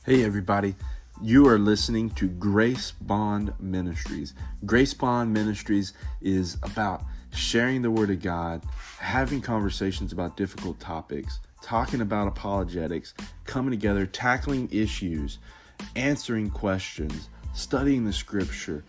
Hey everybody, you are listening to Grace Bond Ministries. Grace Bond Ministries is about sharing the Word of God, having conversations about difficult topics, talking about apologetics, coming together, tackling issues, answering questions, studying the Scripture,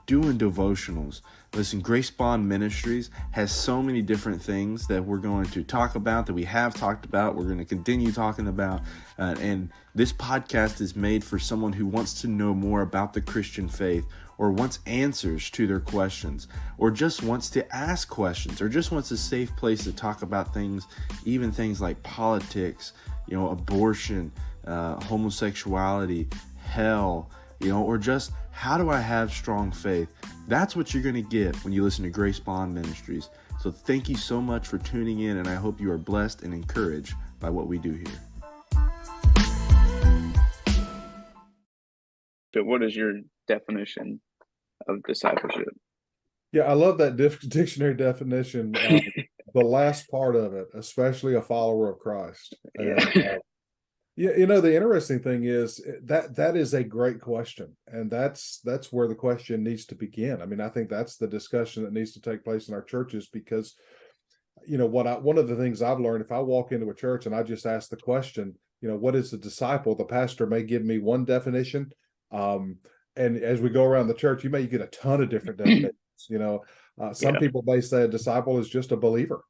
doing devotionals. Listen, Grace Bond Ministries has so many different things that we're going to talk about, that we have talked about, we're going to continue talking about. And this podcast is made for someone who wants to know more about the Christian faith, or wants answers to their questions, or just wants to ask questions, or just wants a safe place to talk about things, even things like politics, abortion, homosexuality, hell, or just how do I have strong faith? That's what you're going to get when you listen to Grace Bond Ministries. So thank you so much for tuning in, and I hope you are blessed and encouraged by what we do here. So what is your definition of discipleship? Yeah, I love that dictionary definition. The last part of it, especially a follower of Christ. And, the interesting thing is that is a great question, and that's where the question needs to begin. I mean, I think that's the discussion that needs to take place in our churches, because one of the things I've learned, if I walk into a church and I just ask the question, what is a disciple? The pastor may give me one definition, and as we go around the church, you may get a ton of different definitions. Some people may say a disciple is just a believer.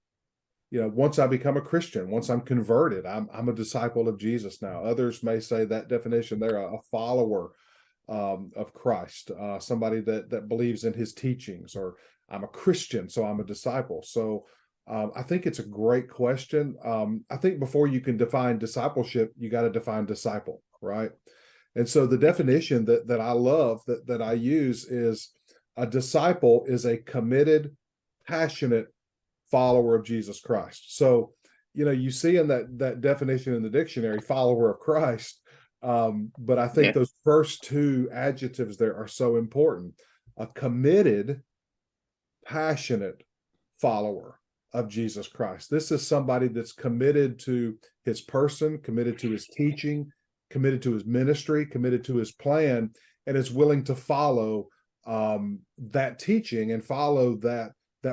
Once I become a Christian, once I'm converted, I'm a disciple of Jesus now. Others may say that definition, they're a follower of Christ, somebody that believes in his teachings, or I'm a Christian, so I'm a disciple. So I think it's a great question. I think before you can define discipleship, you got to define disciple, right? And so the definition that I love, that I use, is a disciple is a committed, passionate follower of Jesus Christ. So, you see in that definition in the dictionary, follower of Christ. But I think those first two adjectives there are so important. A committed, passionate follower of Jesus Christ. This is somebody that's committed to his person, committed to his teaching, committed to his ministry, committed to his plan, and is willing to follow that teaching and follow that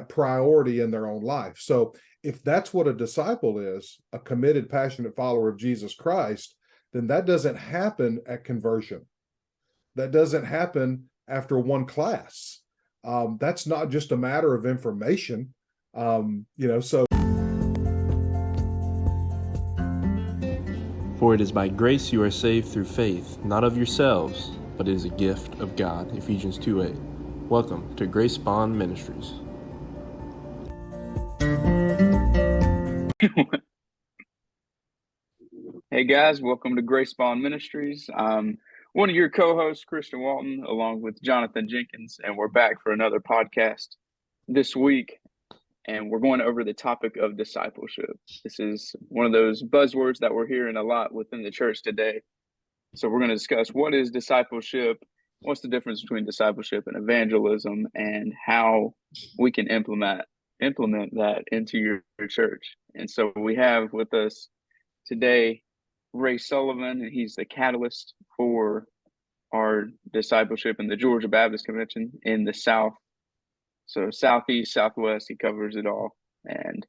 priority in their own life. So if that's what a disciple is, a committed, passionate follower of Jesus Christ, then that doesn't happen at conversion. That doesn't happen after one class. That's not just a matter of information. So. For it is by grace you are saved through faith, not of yourselves, but it is a gift of God. Ephesians 2:8. Welcome to Grace Bond Ministries. Hey guys, welcome to Grace Bond Ministries. One of your co-hosts, Christian Walton, along with Jonathan Jenkins, and we're back for another podcast this week, and we're going over the topic of discipleship. This is one of those buzzwords that we're hearing a lot within the church today. So we're going to discuss what is discipleship, what's the difference between discipleship and evangelism, and how we can implement that into your church. And so we have with us today Ray Sullivan, and he's the catalyst for our discipleship in the Georgia Baptist Convention in the South. So Southeast, Southwest, he covers it all. And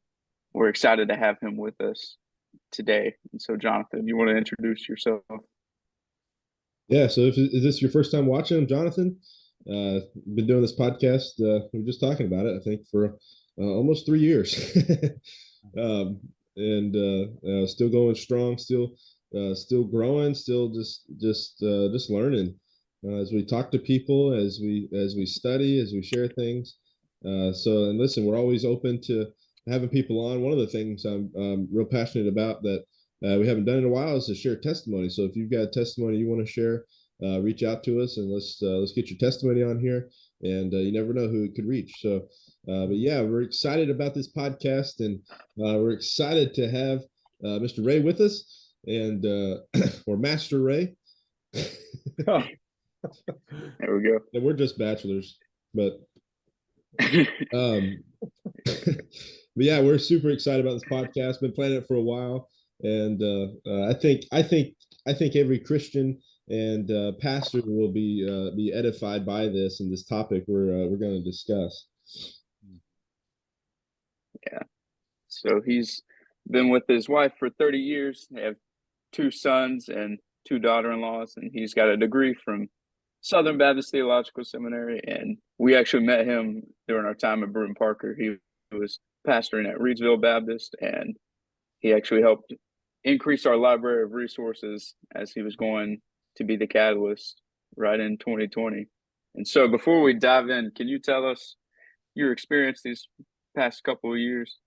we're excited to have him with us today. And so, Jonathan, you want to introduce yourself? Yeah, so is this your first time watching, Jonathan? Been doing this podcast. We were just talking about it, I think, for almost 3 years. Still going strong, still growing, still just learning as we talk to people, as we study, as we share things. And listen, we're always open to having people on. One of the things I'm real passionate about that we haven't done in a while is to share testimony. So if you've got a testimony you want to share, reach out to us, and let's get your testimony on here. And you never know who it could reach. So, but yeah, we're excited about this podcast, and we're excited to have Mr. Ray with us, and or Master Ray. There we go. And we're just bachelors, but but yeah, we're super excited about this podcast. Been planning it for a while, and I think I think every Christian and pastor will be edified by this and this topic we're going to discuss. Yeah. So he's been with his wife for 30 years. They have 2 sons and 2 daughter-in-laws, and he's got a degree from Southern Baptist Theological Seminary. And we actually met him during our time at Bruton Parker. He was pastoring at Reedsville Baptist, and he actually helped increase our library of resources as he was going to be the catalyst right in 2020. And so before we dive in, can you tell us your experience these past couple of years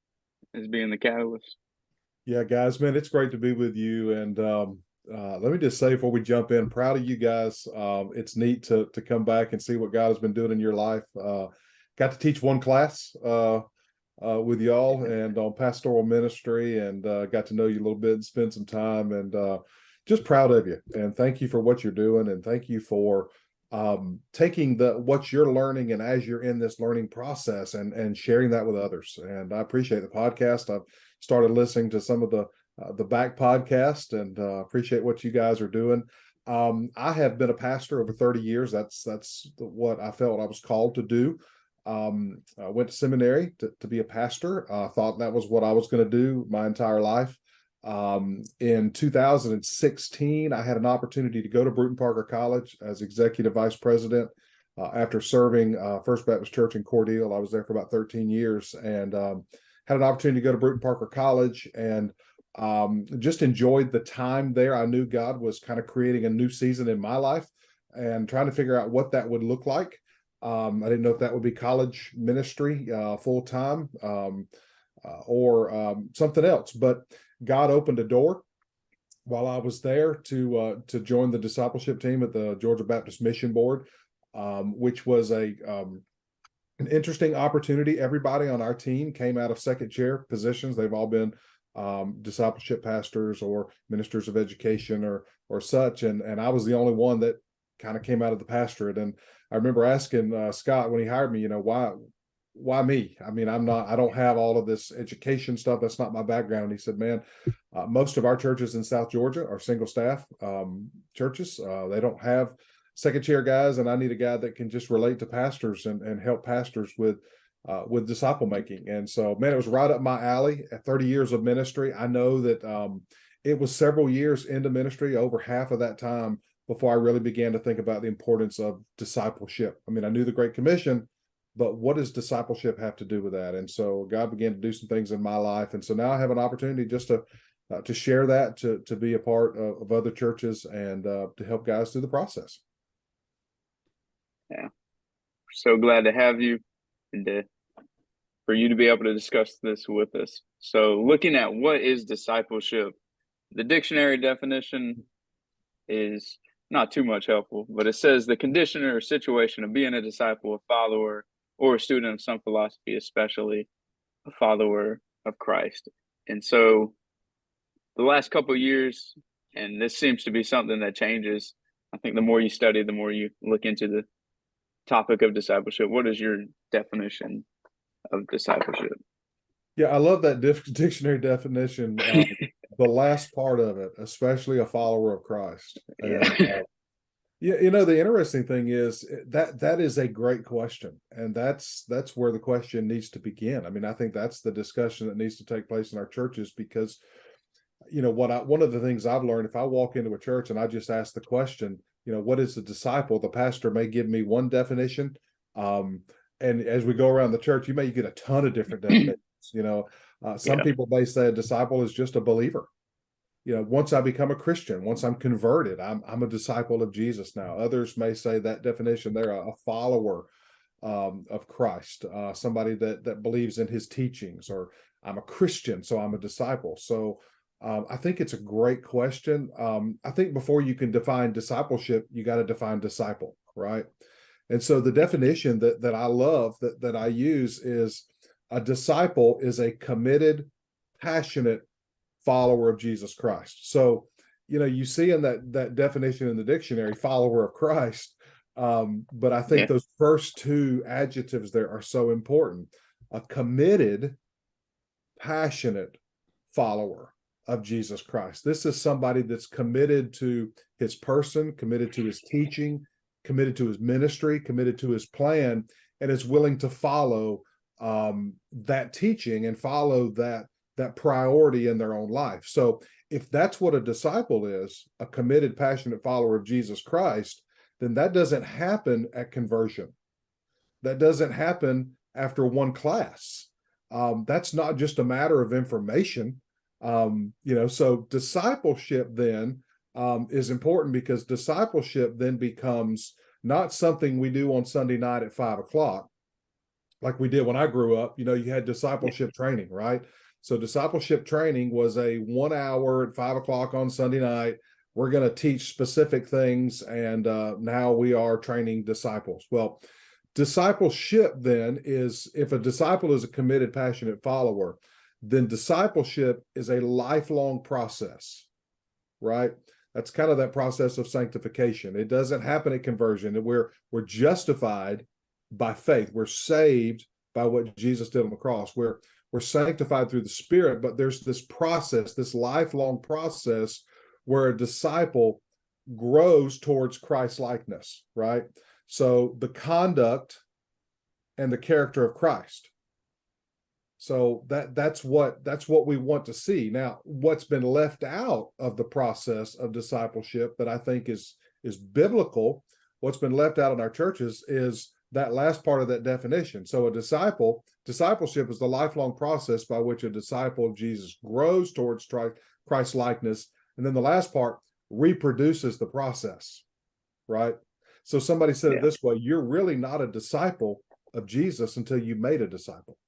as being the catalyst? Yeah, guys, man, it's great to be with you. And let me just say before we jump in, proud of you guys. It's neat to come back and see what God has been doing in your life. Got to teach one class with y'all and on pastoral ministry, and got to know you a little bit and spend some time, and just proud of you. And thank you for what you're doing, and thank you for taking what you're learning, and as you're in this learning process, and sharing that with others. And I appreciate the podcast. I've started listening to some of the back podcast, and appreciate what you guys are doing. I have been a pastor over 30 years. That's what I felt I was called to do. I went to seminary to be a pastor. Thought that was what I was going to do my entire life. In 2016, I had an opportunity to go to Bruton Parker College as executive vice president. After serving First Baptist Church in Cordele, I was there for about 13 years, and had an opportunity to go to Bruton Parker College, and just enjoyed the time there. I knew God was kind of creating a new season in my life and trying to figure out what that would look like. I didn't know if that would be college ministry full time or something else, but God opened a door while I was there to join the discipleship team at the Georgia Baptist Mission Board, which was an interesting opportunity. Everybody on our team came out of second chair positions. They've all been discipleship pastors or ministers of education or such, and I was the only one that kind of came out of the pastorate. And I remember asking Scott when he hired me, why me? I mean, I don't have all of this education stuff. That's not my background. And he said, man, most of our churches in South Georgia are single staff churches. They don't have second chair guys, and I need a guy that can just relate to pastors and help pastors with disciple making. And so, man, it was right up my alley. At 30 years of ministry, I know that it was several years into ministry, over half of that time, before I really began to think about the importance of discipleship. I mean, I knew the Great Commission, but what does discipleship have to do with that? And so God began to do some things in my life. And so now I have an opportunity just to share that, to be a part of other churches, and to help guys through the process. Yeah. We're so glad to have you, and for you to be able to discuss this with us. So looking at what is discipleship, the dictionary definition is not too much helpful, but it says the condition or situation of being a disciple, a follower, or a student of some philosophy, especially a follower of Christ. And so the last couple of years, and this seems to be something that changes, I think the more you study, the more you look into the topic of discipleship. What is your definition of discipleship? Yeah, I love that dictionary definition. The last part of it, especially a follower of Christ. And, the interesting thing is that is a great question, and that's where the question needs to begin. I mean, I think that's the discussion that needs to take place in our churches, because one of the things I've learned, if I walk into a church and I just ask the question, what is a disciple? The pastor may give me one definition, and as we go around the church, you may get a ton of different definitions. Some people may say a disciple is just a believer. Once I become a Christian, once I'm converted, I'm a disciple of Jesus now. Others may say that definition, they're a follower of Christ, somebody that believes in his teachings, or I'm a Christian, so I'm a disciple. So I think it's a great question. I think before you can define discipleship, you got to define disciple, right? And so the definition that I love, that I use, is a disciple is a committed, passionate follower of Jesus Christ. So, you see in that definition in the dictionary, follower of Christ. But I think those first two adjectives there are so important. A committed, passionate follower. of Jesus Christ. This is somebody that's committed to his person, committed to his teaching, committed to his ministry, committed to his plan, and is willing to follow that teaching and follow that priority in their own life. So if that's what a disciple is, a committed, passionate follower of Jesus Christ, then that doesn't happen at conversion. That doesn't happen after one class. That's not just a matter of information. So discipleship then is important, because discipleship then becomes not something we do on Sunday night at 5:00, like we did when I grew up. You had discipleship training, right? So discipleship training was a 1 hour at 5:00 on Sunday night. We're going to teach specific things, and now we are training disciples. Well, discipleship then is, if a disciple is a committed, passionate follower, then discipleship is a lifelong process, right? That's kind of that process of sanctification. It doesn't happen at conversion. We're justified by faith. We're saved by what Jesus did on the cross. We're sanctified through the Spirit, but there's this process, this lifelong process, where a disciple grows towards Christ-likeness, right? So the conduct and the character of Christ. So that's what we want to see. Now, what's been left out of the process of discipleship that I think is biblical, what's been left out in our churches, is that last part of that definition. So discipleship is the lifelong process by which a disciple of Jesus grows towards Christ likeness. And then the last part reproduces the process, right? So somebody said it this way: you're really not a disciple of Jesus until you made a disciple,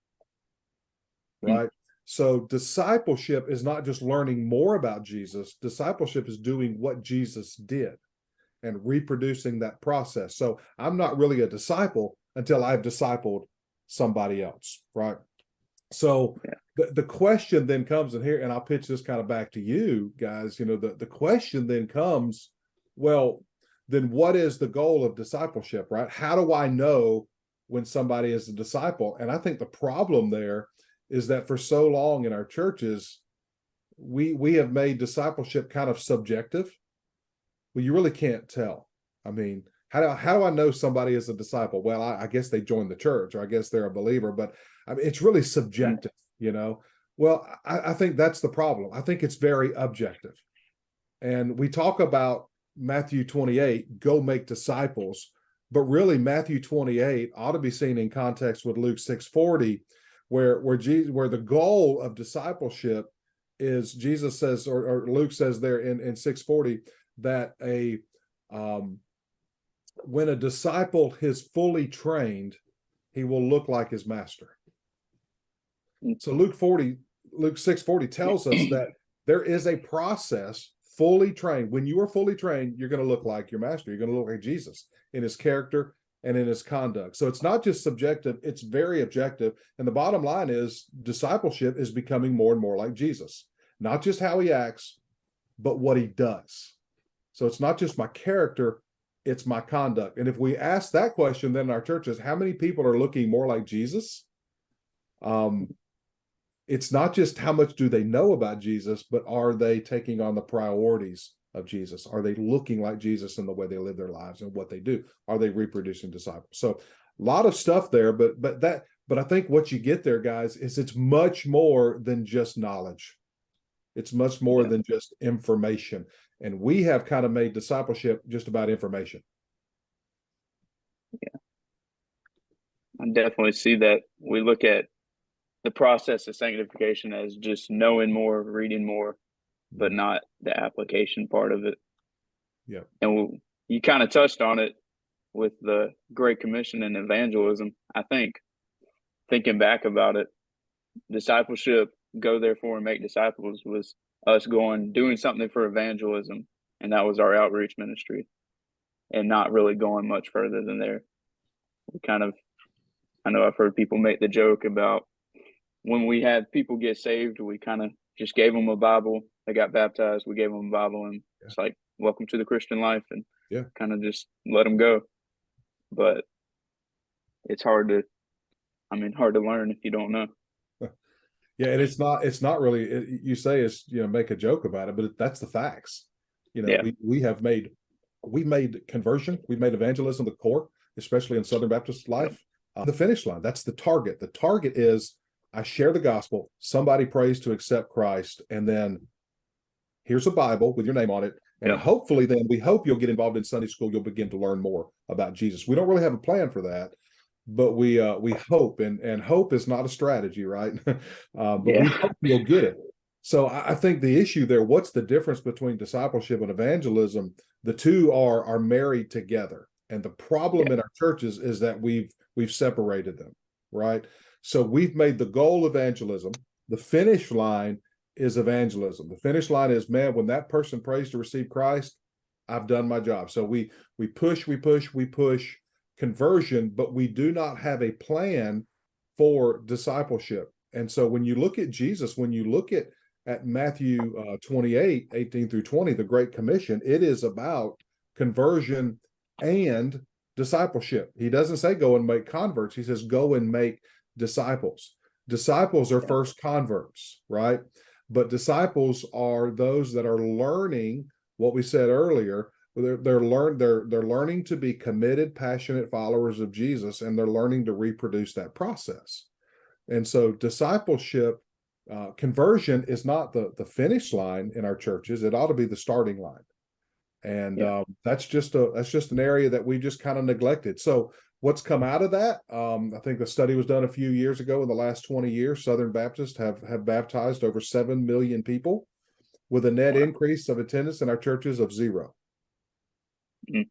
right? So discipleship is not just learning more about Jesus. Discipleship is doing what Jesus did and reproducing that process. So I'm not really a disciple until I've discipled somebody else, right? So the question then comes in here, and I'll pitch this kind of back to you guys. The question then comes, well, then what is the goal of discipleship, right? How do I know when somebody is a disciple? And I think the problem there is that for so long in our churches, we have made discipleship kind of subjective. Well, you really can't tell. I mean, how do I know somebody is a disciple? Well, I guess they joined the church, or I guess they're a believer, but I mean, it's really subjective, Well, I think that's the problem. I think it's very objective. And we talk about Matthew 28, go make disciples, but really Matthew 28 ought to be seen in context with Luke 6:40, where the goal of discipleship is, Jesus says, or Luke says there in 6:40, that when a disciple is fully trained, he will look like his master. So Luke 6:40 tells us that there is a process. Fully trained. When you are fully trained, you're going to look like your master. You're going to look like Jesus in his character and in his conduct. So it's not just subjective, it's very objective. And the bottom line is, discipleship is becoming more and more like Jesus. Not just how he acts, but what he does. So it's not just my character, it's my conduct. And if we ask that question then in our churches, how many people are looking more like Jesus? It's not just how much do they know about Jesus, but are they taking on the priorities of Jesus? Are they looking like Jesus in the way they live their lives and what they do? Are they reproducing disciples? So a lot of stuff there, but I think what you get there, guys, is it's much more than just knowledge. It's much more than just information. And we have kind of made discipleship just about information. Yeah. I definitely see that. We look at the process of sanctification as just knowing more, reading more, but not the application part of it. Yeah. And you kind of touched on it with the Great Commission and evangelism. I think, thinking back about it, discipleship, go therefore and make disciples, was us doing something for evangelism. And that was our outreach ministry, and not really going much further than there. I know I've heard people make the joke about, when we had people get saved, we kind of just gave them a Bible. They got baptized. We gave them a Bible, and it's like, welcome to the Christian life, and kind of just let them go. But it's hard to learn if you don't know. Yeah, and it's not really, you say it's, make a joke about it, but that's the facts. Yeah. We made conversion, we made evangelism the core, especially in Southern Baptist life. The finish line, that's the target. The target is I share the gospel, somebody prays to accept Christ, and then here's a Bible with your name on it. And hopefully then we hope you'll get involved in Sunday school. You'll begin to learn more about Jesus. We don't really have a plan for that, but we hope, and hope is not a strategy, right? But we hope you'll get it. So I think the issue there, what's the difference between discipleship and evangelism? The two are married together. And the problem in our churches is that we've separated them, right? So we've made the goal evangelism. The finish line is evangelism. The finish line is, man, when that person prays to receive Christ, I've done my job. So we push conversion, but we do not have a plan for discipleship. And so when you look at Jesus, when you look at Matthew 28, 18 through 20, the Great Commission, it is about conversion and discipleship. He doesn't say go and make converts. He says go and make disciples. Disciples are first converts, right? But disciples are those that are learning what we said earlier. They're learning to be committed, passionate followers of Jesus, and they're learning to reproduce that process. And so discipleship, conversion is not the finish line in our churches. It ought to be the starting line. And that's just an area that we just kind of neglected. So what's come out of that? I think the study was done a few years ago. In the last 20 years, Southern Baptists have baptized over 7 million people, with a net increase of attendance in our churches of 0. Mm-hmm.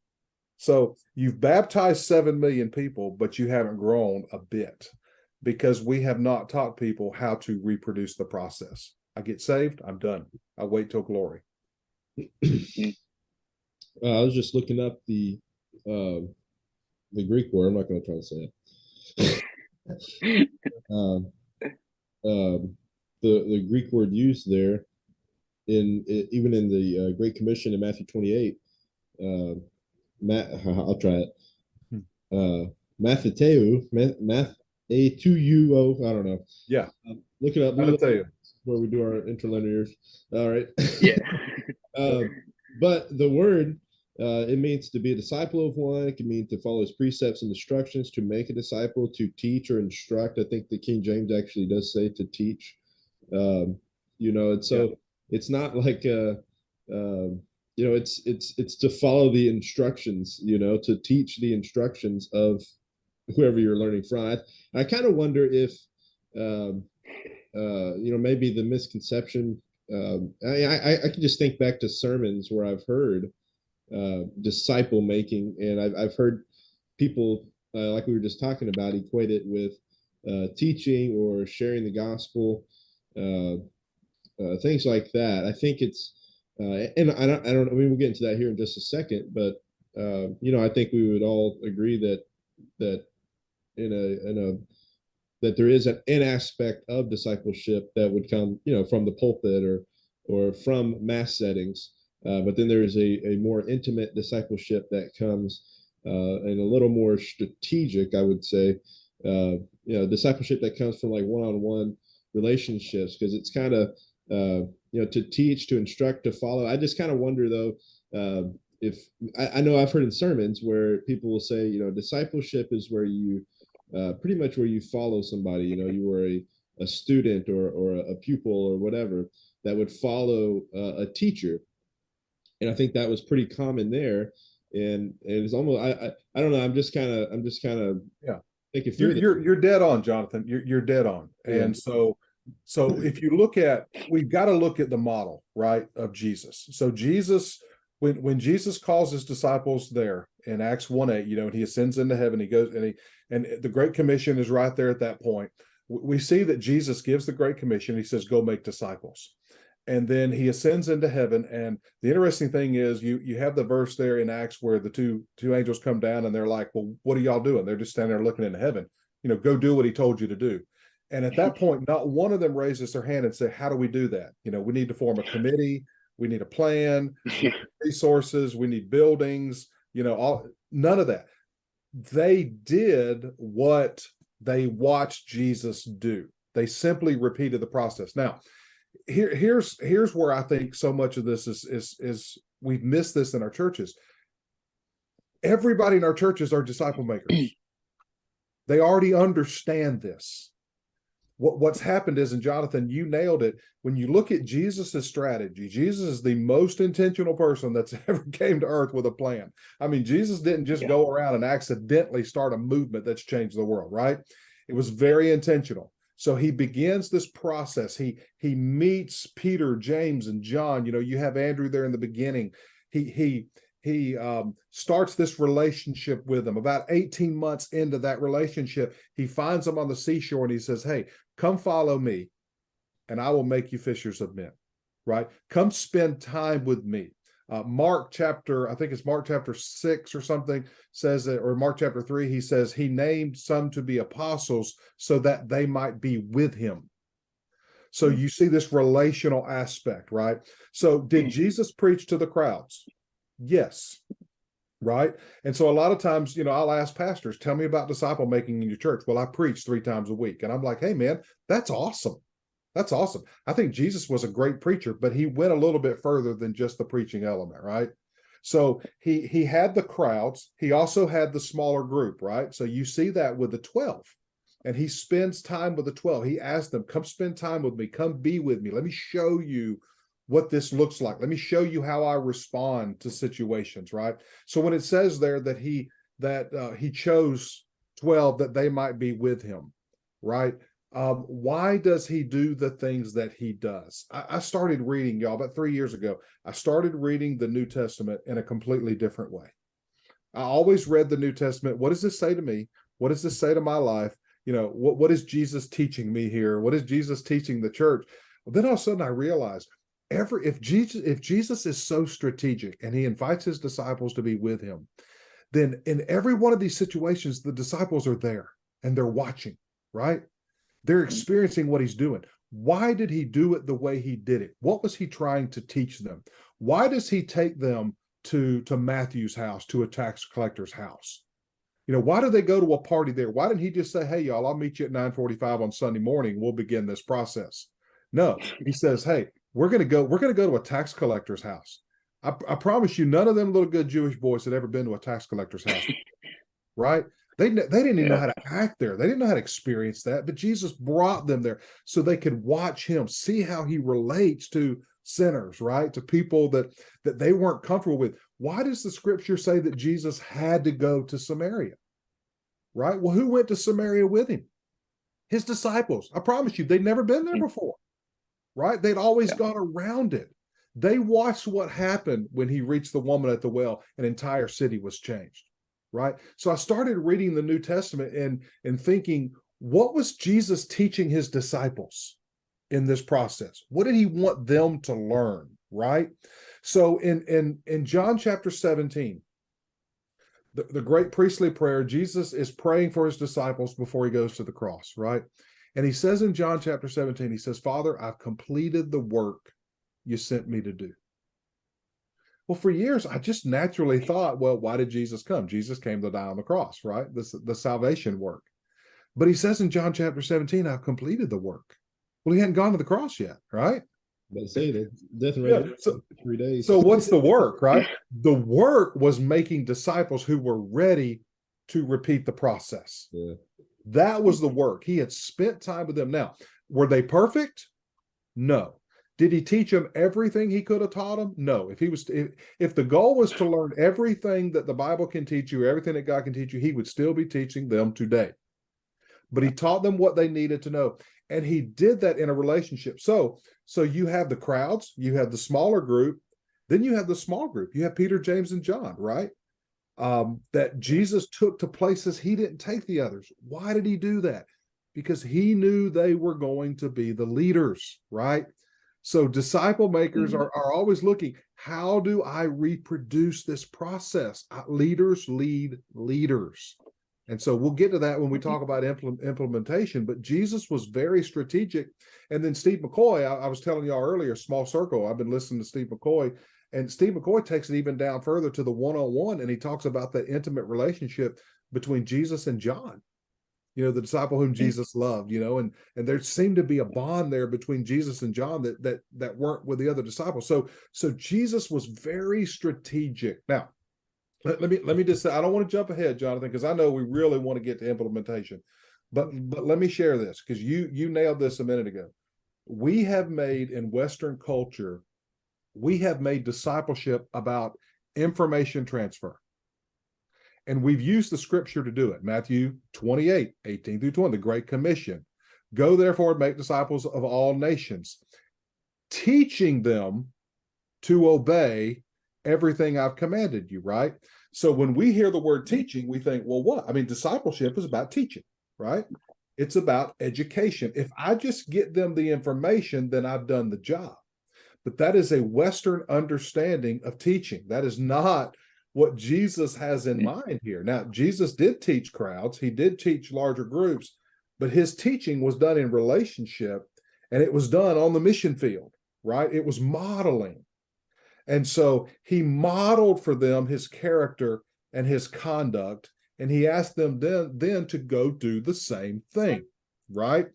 So you've baptized 7 million people, but you haven't grown a bit, because we have not taught people how to reproduce the process. I get saved, I'm done. I wait till glory. I was just looking up the Greek word. I'm not going to try to say it. The Greek word used there even in the Great Commission in Matthew 28. I'll try it. Matheteu, Matheteuo. I don't know. Yeah. Look it up. Matheteu. Where we do our interlinears. All right. Yeah. But the word, it means to be a disciple of one. It can mean to follow his precepts and instructions, to make a disciple, to teach or instruct. I think the King James actually does say to teach. And so it's not like it's to follow the instructions, to teach the instructions of whoever you're learning from. I kind of wonder if maybe the misconception. I can just think back to sermons where I've heard disciple making, and I've heard people like we were just talking about equate it with teaching or sharing the gospel, things like that. I think it's and I don't I mean, we'll get into that here in just a second, but I think we would all agree that that there is an aspect of discipleship that would come, from the pulpit or from mass settings. But then there is a more intimate discipleship that comes and a little more strategic, I would say, discipleship that comes from like one-on-one relationships, because it's kind of, to teach, to instruct, to follow. I just kind of wonder though, if I know I've heard in sermons where people will say, discipleship is where you pretty much where you follow somebody, you were a student or a pupil or whatever that would follow a teacher. And I think that was pretty common there. And it's almost, I don't know. I'm just kind of thinking through. You're dead on, Jonathan. You're dead on. Yeah. And so if you we've got to look at the model, right, of Jesus. So Jesus, when Jesus calls his disciples there in Acts 1:8, and he ascends into heaven, he goes and the Great Commission is right there at that point. We see that Jesus gives the Great Commission. He says, go make disciples. And then he ascends into heaven. And the interesting thing is you have the verse there in Acts where the two angels come down and they're like, well, what are y'all doing? They're just standing there looking into heaven. Go do what he told you to do. And at that point, not one of them raises their hand and say, how do we do that? We need to form a committee. We need a plan, resources. We need buildings, none of that. They did what they watched Jesus do. They simply repeated the process. Now, here's where I think so much of this is we've missed this in our churches. Everybody in our churches are disciple makers. They already understand this. What's happened is, and Jonathan, you nailed it. When you look at Jesus's strategy, Jesus is the most intentional person that's ever came to earth with a plan. I mean, Jesus didn't just go around and accidentally start a movement that's changed the world, right? It was very intentional. So he begins this process. He meets Peter, James, and John. You know, you have Andrew there in the beginning. He starts this relationship with them. About 18 months into that relationship, he finds them on the seashore and he says, hey, come follow me and I will make you fishers of men, right? Come spend time with me. Mark chapter, I think it's Mark chapter 6 or something says that, or Mark chapter 3, he says he named some to be apostles so that they might be with him. So you see this relational aspect, right? So did Jesus preach to the crowds? Yes. Right. And so a lot of times, you know, I'll ask pastors, tell me about disciple making in your church. Well, I preach 3 times a week. And I'm like, hey, man, that's awesome. That's awesome. I think Jesus was a great preacher, but he went a little bit further than just the preaching element, right? So he had the crowds. He also had the smaller group, right? So you see that with the 12. And he spends time with the 12. He asked them, come spend time with me. Come be with me. Let me show you what this looks like. Let me show you how I respond to situations, right? So when it says there that he chose 12 that they might be with him, right? Why does he do the things that he does? I started reading, y'all, about 3 years ago. I started reading the New Testament in a completely different way. I always read the New Testament. What does this say to me? What does this say to my life? You know, what is Jesus teaching me here? What is Jesus teaching the church? Well, then all of a sudden I realized if Jesus is so strategic and he invites his disciples to be with him, then in every one of these situations, the disciples are there and they're watching, right? They're experiencing what he's doing. Why did he do it the way he did it? What was he trying to teach them? Why does he take them to Matthew's house, to a tax collector's house? You know, why do they go to a party there? Why didn't he just say, hey, y'all, I'll meet you at 9:45 on Sunday morning. We'll begin this process. No, he says, hey, we're going to go to a tax collector's house. I promise you, none of them little good Jewish boys had ever been to a tax collector's house, right? They didn't even know how to act there. They didn't know how to experience that, but Jesus brought them there so they could watch him, see how he relates to sinners, right? To people that they weren't comfortable with. Why does the scripture say that Jesus had to go to Samaria, right? Well, who went to Samaria with him? His disciples. I promise you, they'd never been there before, right? They'd always gone around it. They watched what happened when he reached the woman at the well. An entire city was changed. Right. So I started reading the New Testament and thinking, what was Jesus teaching his disciples in this process? What did he want them to learn? Right. So in John chapter 17, the great priestly prayer, Jesus is praying for his disciples before he goes to the cross. Right. And he says in John chapter 17, he says, Father, I've completed the work you sent me to do. Well, for years, I just naturally thought, well, why did Jesus come? Jesus came to die on the cross, right? The salvation work. But he says in John chapter 17, I've completed the work. Well, he hadn't gone to the cross yet, right? Let's say that definitely so 3 days. So what's the work, right? The work was making disciples who were ready to repeat the process. Yeah. That was the work. He had spent time with them. Now, were they perfect? No. Did he teach them everything he could have taught them? No. If the goal was to learn everything that the Bible can teach you, everything that God can teach you, he would still be teaching them today. But he taught them what they needed to know. And he did that in a relationship. So you have the crowds, you have the smaller group, then you have the small group. You have Peter, James, and John, right? That Jesus took to places he didn't take the others. Why did he do that? Because he knew they were going to be the leaders, right? So disciple makers are always looking, how do I reproduce this process? Leaders lead leaders. And so we'll get to that when we talk about implementation, but Jesus was very strategic. And then Steve McCoy, I was telling y'all earlier, small circle, I've been listening to Steve McCoy, and Steve McCoy takes it even down further to the one-on-one, and he talks about the intimate relationship between Jesus and John. the disciple whom Jesus loved, and there seemed to be a bond there between Jesus and John that weren't with the other disciples. So Jesus was very strategic. Now, let me just say, I don't want to jump ahead, Jonathan, because I know we really want to get to implementation, but let me share this, because you nailed this a minute ago. We have made in Western culture, we have made discipleship about information transfer. And we've used the scripture to do it. Matthew 28, 18 through 20, the Great Commission. Go therefore and make disciples of all nations, teaching them to obey everything I've commanded you, right? So when we hear the word teaching, we think, well, what? I mean, discipleship is about teaching, right? It's about education. If I just get them the information, then I've done the job. But that is a Western understanding of teaching. That is not what Jesus has in mind here. Now, Jesus did teach crowds, he did teach larger groups, but his teaching was done in relationship, and it was done on the mission field, right? It was modeling. And so he modeled for them his character and his conduct, and he asked them then to go do the same thing, right?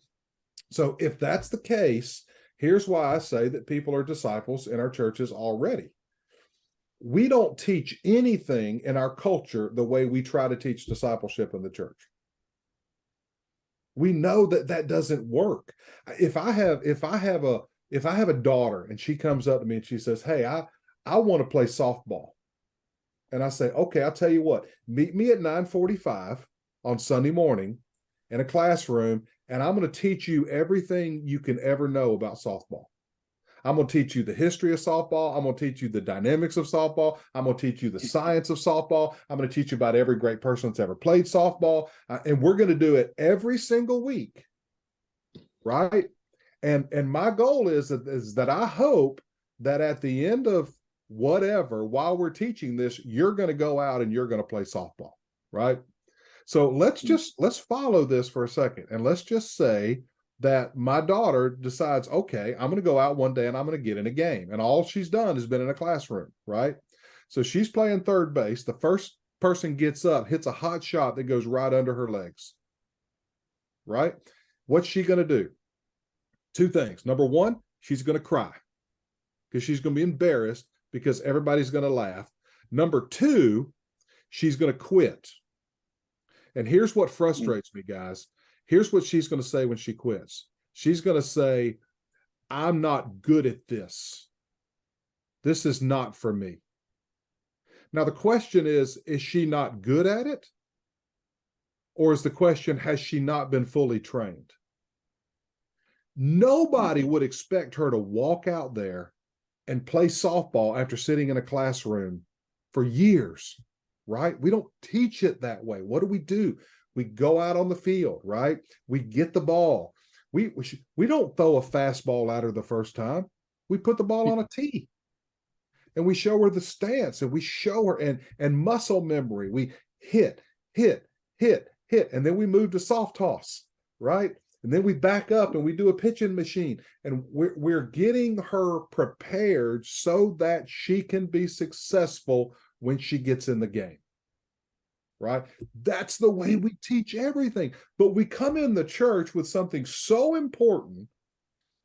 So if that's the case, here's why I say that people are disciples in our churches already. We don't teach anything in our culture the way we try to teach discipleship in the church. We know that doesn't work. If I have a daughter and she comes up to me and she says, "Hey, I want to play softball," and I say, "Okay, I'll tell you what. Meet me at 9:45 on Sunday morning in a classroom, and I'm going to teach you everything you can ever know about softball. I'm going to teach you the history of softball. I'm going to teach you the dynamics of softball. I'm going to teach you the science of softball. I'm going to teach you about every great person that's ever played softball. And we're going to do it every single week." Right? And my goal is that I hope that at the end of whatever, while we're teaching this, you're going to go out and you're going to play softball. Right? So let's follow this for a second. And let's just say that my daughter decides, okay, I'm going to go out one day and I'm going to get in a game. And all she's done has been in a classroom, right? So she's playing third base. The first person gets up, hits a hot shot that goes right under her legs, right? What's she going to do? Two things. Number one, she's going to cry because she's going to be embarrassed because everybody's going to laugh. Number two, she's going to quit. And here's what frustrates me, guys. Here's what she's going to say when she quits. She's going to say, "I'm not good at this. This is not for me." Now, the question is she not good at it? Or is the question, has she not been fully trained? Nobody would expect her to walk out there and play softball after sitting in a classroom for years, right? We don't teach it that way. What do? We go out on the field, right? We get the ball. We don't throw a fastball at her the first time. We put the ball on a tee, and we show her the stance, and we show her and muscle memory. We hit, and then we move to soft toss, right? And then we back up and we do a pitching machine, and we're getting her prepared so that she can be successful when she gets in the game. Right? That's the way we teach everything. But we come in the church with something so important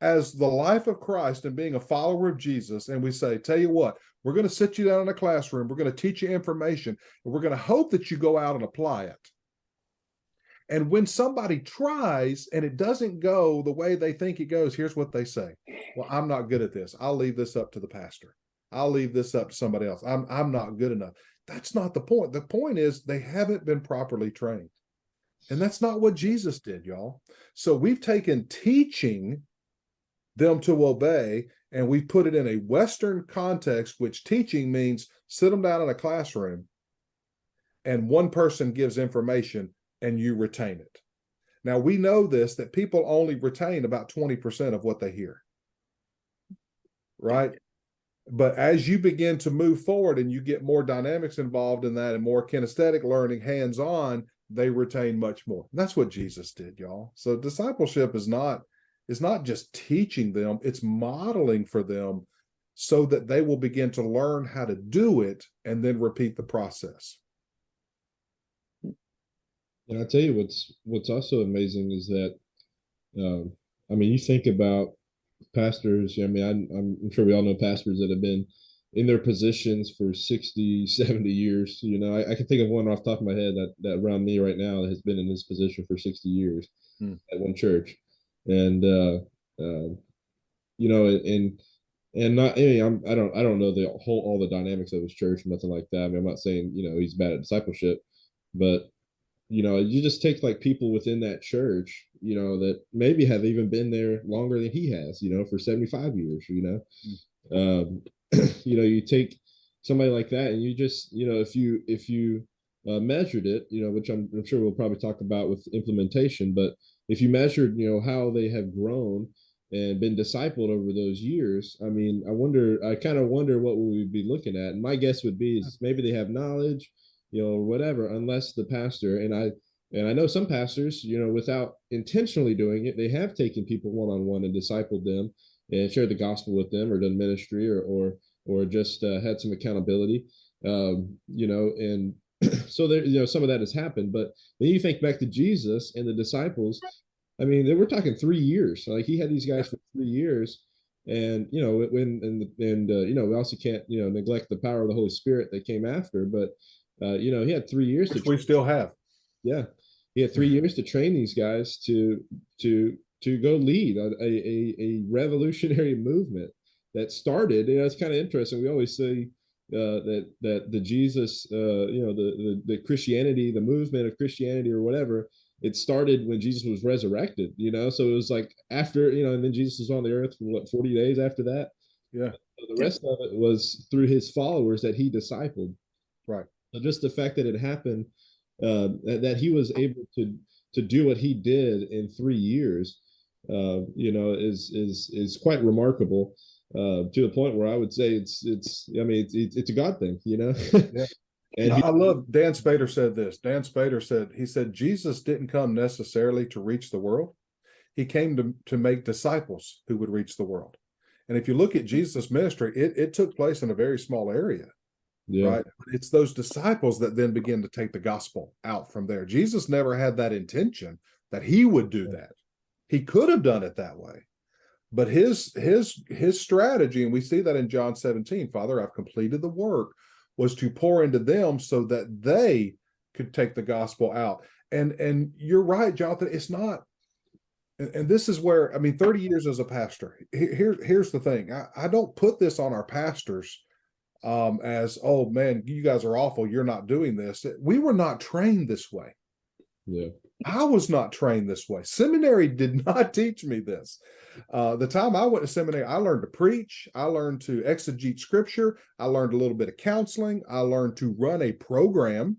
as the life of Christ and being a follower of Jesus, and we say, "Tell you what, we're going to sit you down in a classroom, we're going to teach you information, and we're going to hope that you go out and apply it." And when somebody tries and it doesn't go the way they think it goes, here's what they say: "Well, I'm not good at this. I'll leave this up to the pastor. I'll leave this up to somebody else. I'm not good enough." That's not the point. The point is they haven't been properly trained. And that's not what Jesus did, y'all. So we've taken teaching them to obey and we've put it in a Western context, which teaching means sit them down in a classroom and one person gives information and you retain it. Now, we know this, that people only retain about 20% of what they hear, right? But as you begin to move forward and you get more dynamics involved in that and more kinesthetic learning, hands-on, they retain much more. And that's what Jesus did, y'all. So discipleship is not just teaching them, it's modeling for them so that they will begin to learn how to do it and then repeat the process. And I tell you what's also amazing is that, I mean, you think about pastors. I mean, I'm sure we all know pastors that have been in their positions for 60, 70 years. You know, I can think of one off the top of my head that around me right now that has been in this position for 60 years at one church. And, you know, and not, I mean, I don't know all the dynamics of his church, nothing like that. I mean, I'm not saying, you know, he's bad at discipleship, but you know, you just take like people within that church, you know, that maybe have even been there longer than he has, you know, for 75 years, you know. You know, you take somebody like that and you just, you know, if you measured it, you know, which I'm sure we'll probably talk about with implementation, but if you measured, you know, how they have grown and been discipled over those years, I mean, I kind of wonder what we would be looking at. And my guess would be is maybe they have knowledge, you know, or whatever, unless the pastor, and I know some pastors, you know, without intentionally doing it, they have taken people one-on-one and discipled them and shared the gospel with them or done ministry or just had some accountability, you know, and so there, you know, some of that has happened. But then you think back to Jesus and the disciples. I mean, we're talking 3 years. Like he had these guys for 3 years, and you know, you know, we also can't, you know, neglect the power of the Holy Spirit that came after. But you know, he had 3 years Which we still have. Yeah, he had 3 years to train these guys to go lead a revolutionary movement that started. You know, it's kind of interesting. We always say that the Jesus, you know, the Christianity, the movement of Christianity or whatever, it started when Jesus was resurrected. You know, so it was like after, you know, and then Jesus was on the earth for what, 40 days after that. Yeah. So the rest of it was through his followers that he discipled. Right. So just the fact that it happened, that he was able to do what he did in 3 years, you know, is quite remarkable. To the point where I would say I mean, it's a God thing, you know. Yeah. And I love Dan Spader said this. Dan Spader said Jesus didn't come necessarily to reach the world. He came to make disciples who would reach the world. And if you look at Jesus' ministry, it took place in a very small area. yeah, right? It's those disciples that then begin to take the gospel out from there. Jesus never had that intention that he would do that. He could have done it that way, but his strategy, and we see that in John 17, Father, I've completed the work, was to pour into them so that they could take the gospel out. And you're right, Jonathan. It's not. And this is where, I mean, 30 years as a pastor. Here's the thing. I don't put this on our pastors as, oh man, you guys are awful, you're not doing this. We were not trained this way. yeah. I was not trained this way. Seminary did not teach me this. The time I went to seminary, I learned to preach. I learned to exegete scripture. I learned a little bit of counseling. I learned to run a program,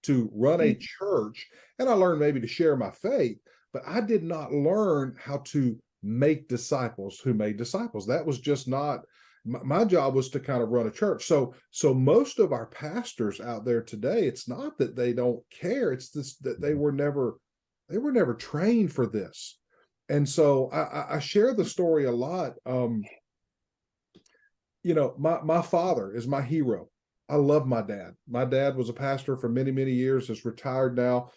to run a church, and I learned maybe to share my faith, but I did not learn how to make disciples who made disciples. That was just not, my job was to kind of run a church. So most of our pastors out there today, it's not that they don't care, it's this, that they were never trained for this. And so I share the story a lot. You know, my father is my hero. I love my dad. My dad was a pastor for many, many years, is retired now.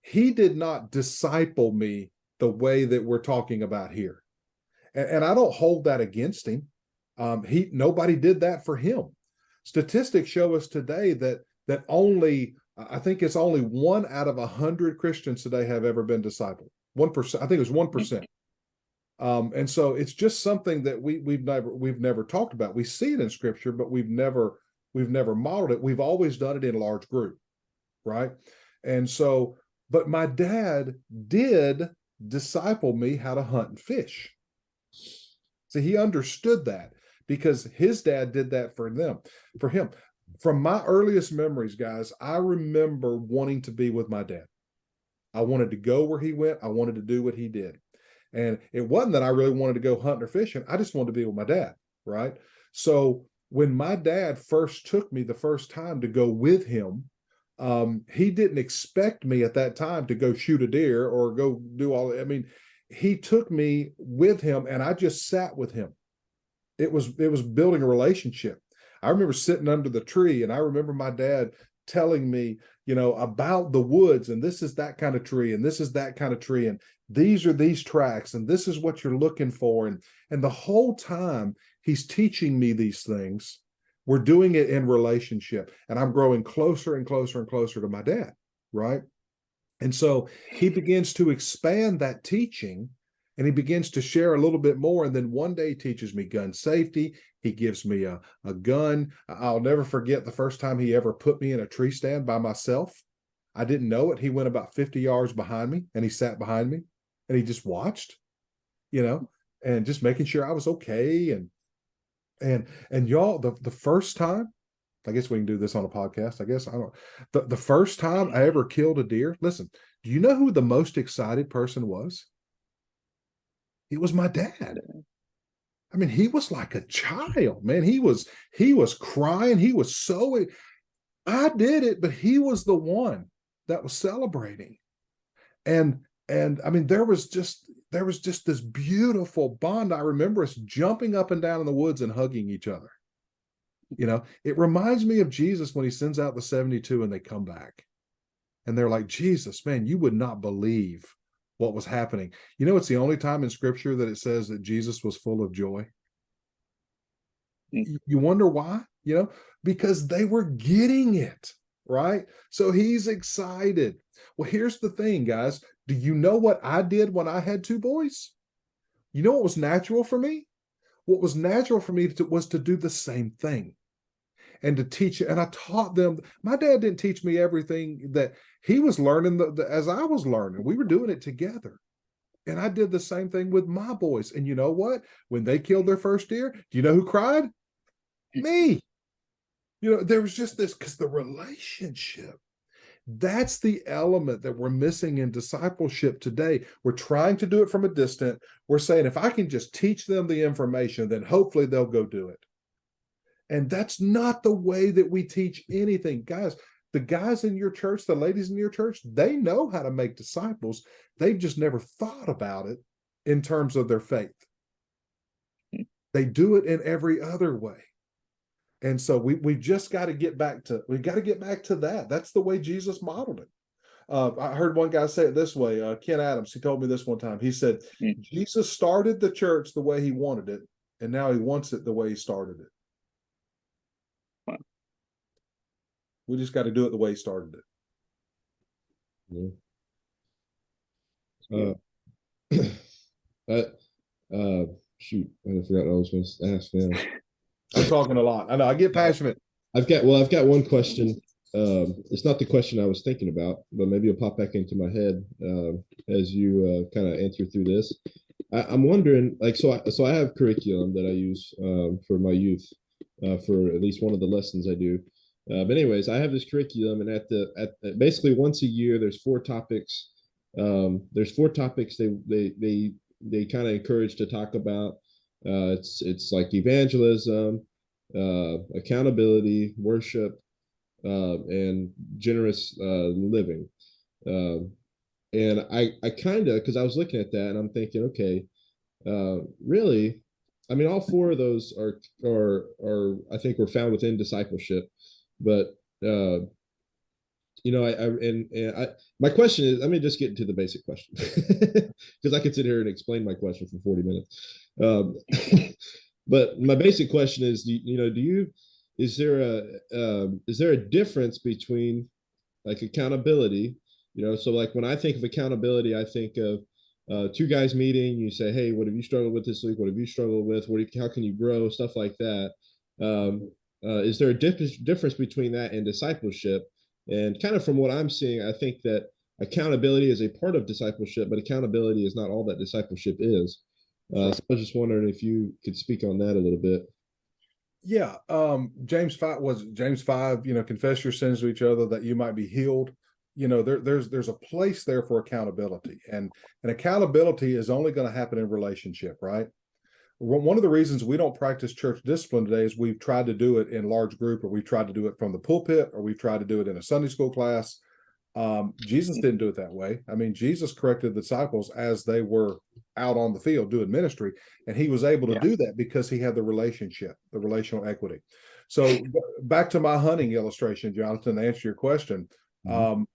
He did not disciple me the way that we're talking about here. And I don't hold that against him. Nobody did that for him. Statistics show us today that only, I think it's only 1 out of 100 Christians today have ever been discipled. 1%, I think it was 1%. And so it's just something that we've never talked about. We see it in scripture, but we've never modeled it. We've always done it in a large group, right? And so, but my dad did disciple me how to hunt and fish. So he understood that because his dad did that for him. From my earliest memories, guys, I remember wanting to be with my dad. I wanted to go where he went. I wanted to do what he did. And it wasn't that I really wanted to go hunting or fishing. I just wanted to be with my dad, right? So when my dad first took me the first time to go with him, he didn't expect me at that time to go shoot a deer or go do all. I mean, he took me with him and I just sat with him. It was building a relationship. I remember sitting under the tree and I remember my dad telling me, about the woods, and this is that kind of tree, and this is that kind of tree, and these are these tracks, and this is what you're looking for. And the whole time he's teaching me these things, we're doing it in relationship, and I'm growing closer and closer and closer to my dad, right? And so he begins to expand that teaching, and he begins to share a little bit more. And then one day he teaches me gun safety. He gives me a gun. I'll never forget the first time he ever put me in a tree stand by myself. I didn't know it. He went about 50 yards behind me, and he sat behind me, and he just watched, and just making sure I was okay. And y'all, the first time, I guess we can do this on a podcast. I guess I don't. The first time I ever killed a deer. Listen, do you know who the most excited person was? It was my dad. I mean, he was like a child, man. He was crying. He was so. I did it, but he was the one that was celebrating. And I mean, there was just this beautiful bond. I remember us jumping up and down in the woods and hugging each other. It reminds me of Jesus when he sends out the 72 and they come back. And they're like, Jesus, man, you would not believe what was happening. It's the only time in scripture that it says that Jesus was full of joy. You wonder why? Because they were getting it, right? So he's excited. Well, here's the thing, guys. Do you know what I did when I had two boys? You know what was natural for me? What was natural for me was to do the same thing and to teach it. And I taught them. My dad didn't teach me everything that he was learning as I was learning. We were doing it together. And I did the same thing with my boys. And you know what? When they killed their first deer, do you know who cried? Me. There was just this, because the relationship, that's the element that we're missing in discipleship today. We're trying to do it from a distance. We're saying, if I can just teach them the information, then hopefully they'll go do it. And that's not the way that we teach anything. Guys, the guys in your church, the ladies in your church, they know how to make disciples. They've just never thought about it in terms of their faith. They do it in every other way. And so we've just got to get back to that. That's the way Jesus modeled it. I heard one guy say it this way, Ken Adams. He told me this one time. He said, Jesus started the church the way he wanted it, and now he wants it the way he started it. Wow. We just got to do it the way he started it. Shoot, I forgot what I was going to ask now. I'm talking a lot. I know. I get passionate. I've got one question. It's not the question I was thinking about, but maybe it'll pop back into my head as you kind of answer through this. I'm wondering, so I have curriculum that I use for my youth for at least one of the lessons I do. But anyways, I have this curriculum, and at basically once a year, there's four topics. There's four topics they kind of encourage to talk about. It's like evangelism, accountability, worship, and generous living. And I kind of, because I was looking at that and I'm thinking, okay, really, I mean, all four of those are I think were found within discipleship, but my question is, let me just get into the basic question, because I could sit here and explain my question for 40 minutes. But my basic question is, is there a difference between like accountability? So like when I think of accountability, I think of two guys meeting. You say, hey, what have you struggled with this week? What have you struggled with? How can you grow? Stuff like that. Is there a difference between that and discipleship? And kind of from what I'm seeing, I think that accountability is a part of discipleship, but accountability is not all that discipleship is. So I was just wondering if you could speak on that a little bit. Yeah. James 5, confess your sins to each other that you might be healed. There's a place there for accountability, and accountability is only going to happen in relationship, right? One of the reasons we don't practice church discipline today is we've tried to do it in large group, or we've tried to do it from the pulpit, or we've tried to do it in a Sunday school class. Jesus didn't do it that way. I mean, Jesus corrected the disciples as they were out on the field doing ministry, and he was able to do that because he had the relationship, the relational equity. So back to my hunting illustration, Jonathan, to answer your question,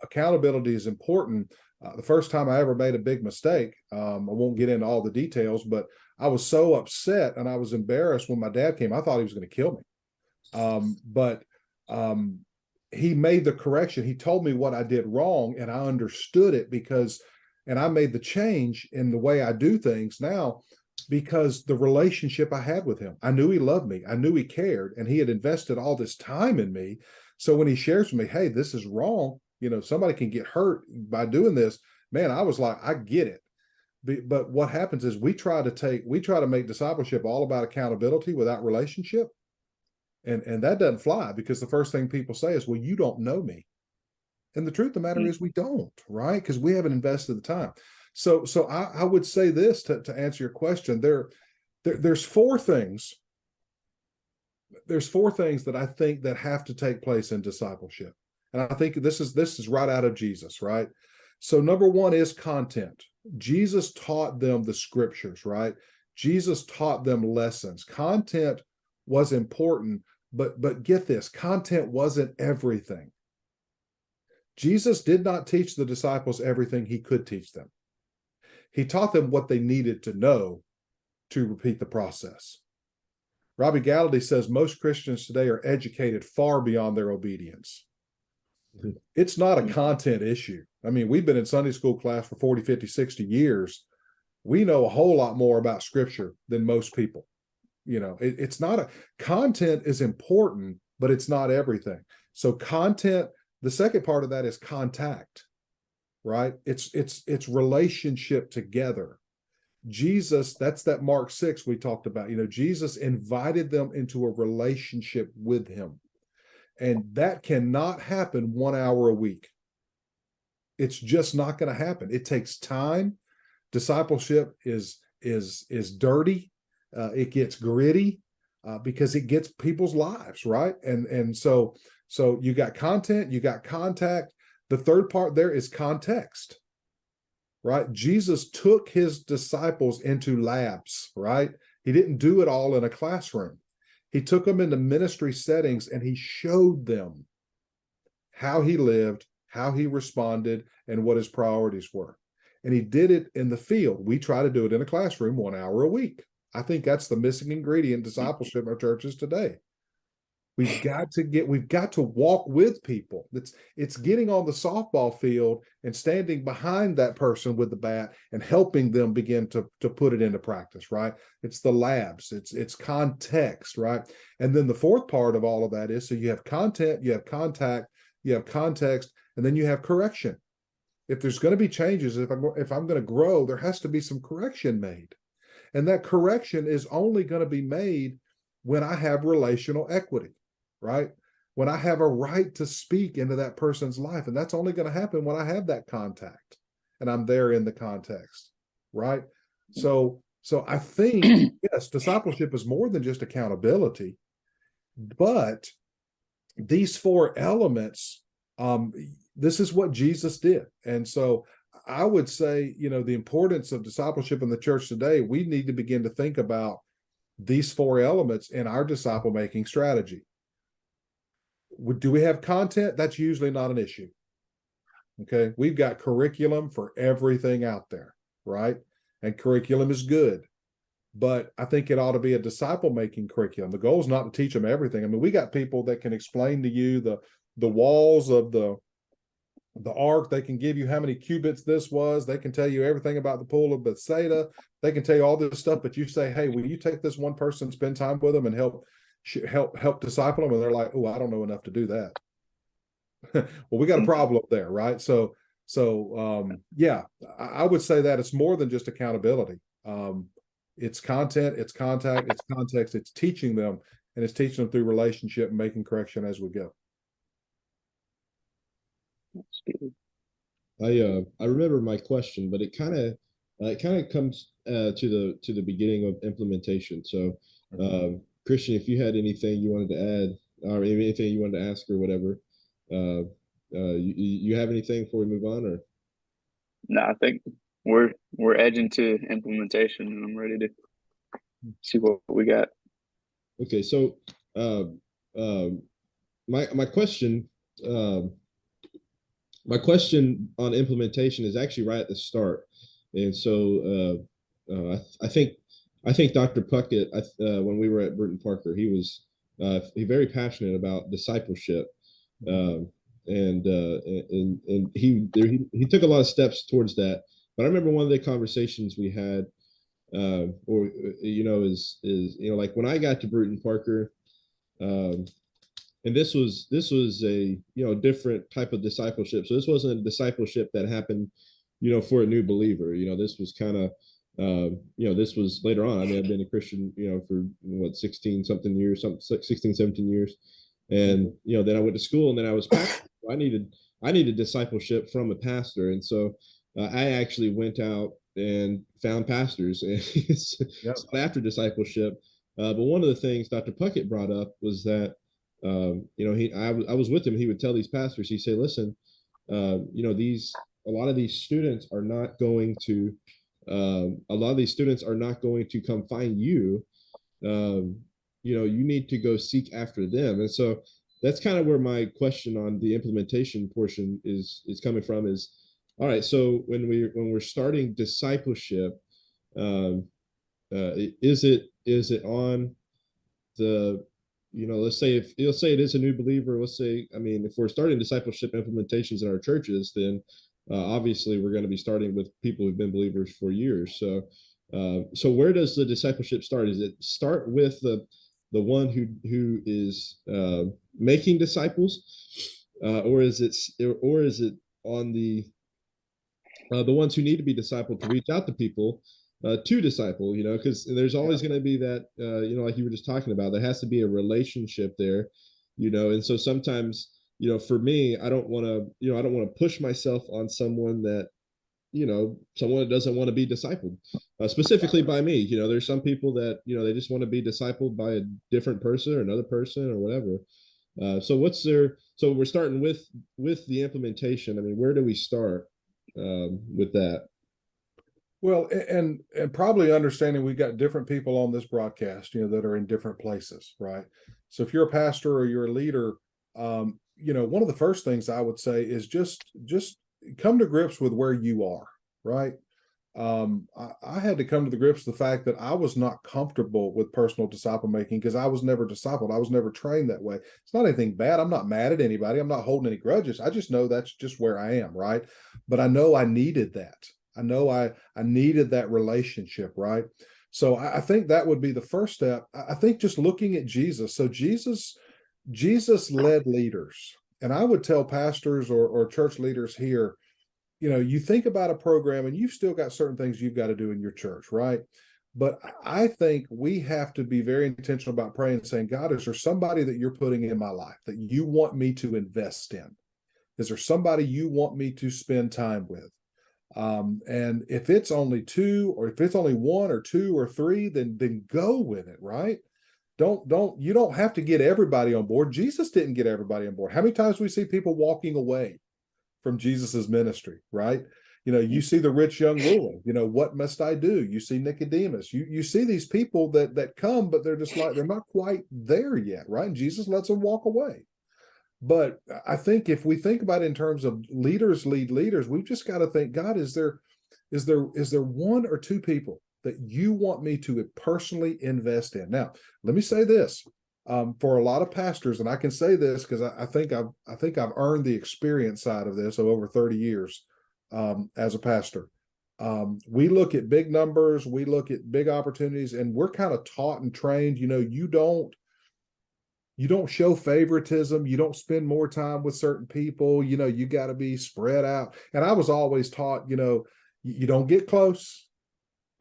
accountability is important. The first time I ever made a big mistake, I won't get into all the details, but I was so upset and I was embarrassed when my dad came. I thought he was going to kill me. But he made the correction. He told me what I did wrong, and I understood it and I made the change in the way I do things now because the relationship I had with him. I knew he loved me. I knew he cared, and he had invested all this time in me. So when he shares with me, hey, this is wrong, somebody can get hurt by doing this, man, I was like, I get it. But what happens is we try to make discipleship all about accountability without relationship. And that doesn't fly, because the first thing people say is, well, you don't know me. And the truth of the matter is we don't, right? Because we haven't invested the time. So I would say this to answer your question. There's four things. There's four things that I think that have to take place in discipleship. And I think this is right out of Jesus, right? So number one is content. Jesus taught them the scriptures, right? Jesus taught them lessons. Content was important, but get this, content wasn't everything. Jesus did not teach the disciples everything he could teach them. He taught them what they needed to know to repeat the process. Robbie Gallaty says most Christians today are educated far beyond their obedience. It's not a content issue. I mean, we've been in Sunday school class for 40, 50, 60 years. We know a whole lot more about scripture than most people. It's not content is important, but it's not everything. So content, the second part of that is contact, right? It's relationship together. Jesus, that's that Mark 6 we talked about. Jesus invited them into a relationship with him. And that cannot happen 1 hour a week. It's just not going to happen. It takes time. Discipleship is dirty. It gets gritty because it gets people's lives, right? And so you got content, you got contact. The third part there is context, right? Jesus took his disciples into labs, right? He didn't do it all in a classroom. He took them into ministry settings and he showed them how he lived, how he responded, and what his priorities were. And he did it in the field. We try to do it in a classroom 1 hour a week. I think that's the missing ingredient in discipleship in our churches today. We've got to walk with people. It's getting on the softball field and standing behind that person with the bat and helping them begin to put it into practice, right? It's the labs, it's context, right? And then the fourth part of all of that is, so you have content, you have contact, you have context, and then you have correction. If there's going to be changes, if I'm going to grow, there has to be some correction made. And that correction is only going to be made when I have relational equity, right? When I have a right to speak into that person's life. And that's only going to happen when I have that contact and I'm there in the context, right? So I think, yes, discipleship is more than just accountability, but these four elements, this is what Jesus did. And so I would say, the importance of discipleship in the church today, we need to begin to think about these four elements in our disciple-making strategy. Do we have content? That's usually not an issue. Okay. We've got curriculum for everything out there, right? And curriculum is good. But I think it ought to be a disciple-making curriculum. The goal is not to teach them everything. I mean, we got people that can explain to you the walls of the ark. They can give you how many cubits this was. They can tell you everything about the pool of Bethsaida. They can tell you all this stuff, but you say, hey, will you take this one person, spend time with them and help disciple them? And they're like, oh, I don't know enough to do that. Well, we got a problem there, right? So yeah, I would say that it's more than just accountability. It's content, it's contact, it's context, it's teaching them, and it's teaching them through relationship and making correction as we go. I remember my question, but it kind of comes to the beginning of implementation. So, Christian, if you had anything you wanted to add, or anything you wanted to ask, or whatever, you have anything before we move on, or? No, I think we're edging to implementation, and I'm ready to see what we got. Okay, so my question, my question on implementation is actually right at the start. And so I think Dr. Puckett, when we were at Burton Parker, he was very passionate about discipleship, and he took a lot of steps towards that. But I remember one of the conversations we had, like when I got to Burton Parker, and this was a different type of discipleship. So this wasn't a discipleship that happened for a new believer. This was kind of this was later on. I mean, I've been a Christian for 16 something years, 16 17 years, and then I went to school, and then I was pastor. I needed discipleship from a pastor, and so I actually went out and found pastors and after discipleship. But one of the things Dr. Puckett brought up was that I was with him. He would tell these pastors, he said, listen, a lot of these students are not going to come find you. You need to go seek after them. And so that's kind of where my question on the implementation portion is coming from is, all right, so when we're starting discipleship, is it on the, let's say it is a new believer, if we're starting discipleship implementations in our churches, then obviously we're going to be starting with people who've been believers for years. So where does the discipleship start? Is it start with the one who is making disciples, or is it on the ones who need to be discipled to reach out to people to disciple, because there's always going to be that, like you were just talking about, there has to be a relationship there, and so sometimes, for me, I don't want to push myself on someone that, someone that doesn't want to be discipled, specifically by me. There's some people that, they just want to be discipled by a different person or another person or whatever. So we're starting with the implementation. I mean, where do we start with that? Well, and probably understanding we've got different people on this broadcast, that are in different places, right? So if you're a pastor or you're a leader, one of the first things I would say is just come to grips with where you are, right? I had to come to the grips with the fact that I was not comfortable with personal disciple making because I was never discipled. I was never trained that way. It's not anything bad. I'm not mad at anybody. I'm not holding any grudges. I just know that's just where I am, right? But I know I needed that. I know I needed that relationship, right? So I think that would be the first step. I think just looking at Jesus. So Jesus led leaders. And I would tell pastors or church leaders here, you think about a program and you've still got certain things you've got to do in your church, right? But I think we have to be very intentional about praying and saying, God, is there somebody that you're putting in my life that you want me to invest in? Is there somebody you want me to spend time with? And if it's only two, or if it's only one or two or three, then go with it, right? You don't have to get everybody on board. Jesus didn't get everybody on board. How many times we see people walking away from Jesus's ministry, right? You see the rich young ruler, what must I do? You see Nicodemus, you see these people that come, but they're just like, they're not quite there yet, right? And Jesus lets them walk away. But I think if we think about it in terms of leaders lead leaders, we've just got to think, God, is there one or two people that you want me to personally invest in? Now, let me say this, for a lot of pastors, and I can say this because I think I've earned the experience side of this of over 30 years as a pastor. We look at big numbers, we look at big opportunities, and we're kind of taught and trained, you don't show favoritism. You don't spend more time with certain people. You got to be spread out. And I was always taught, you don't get close.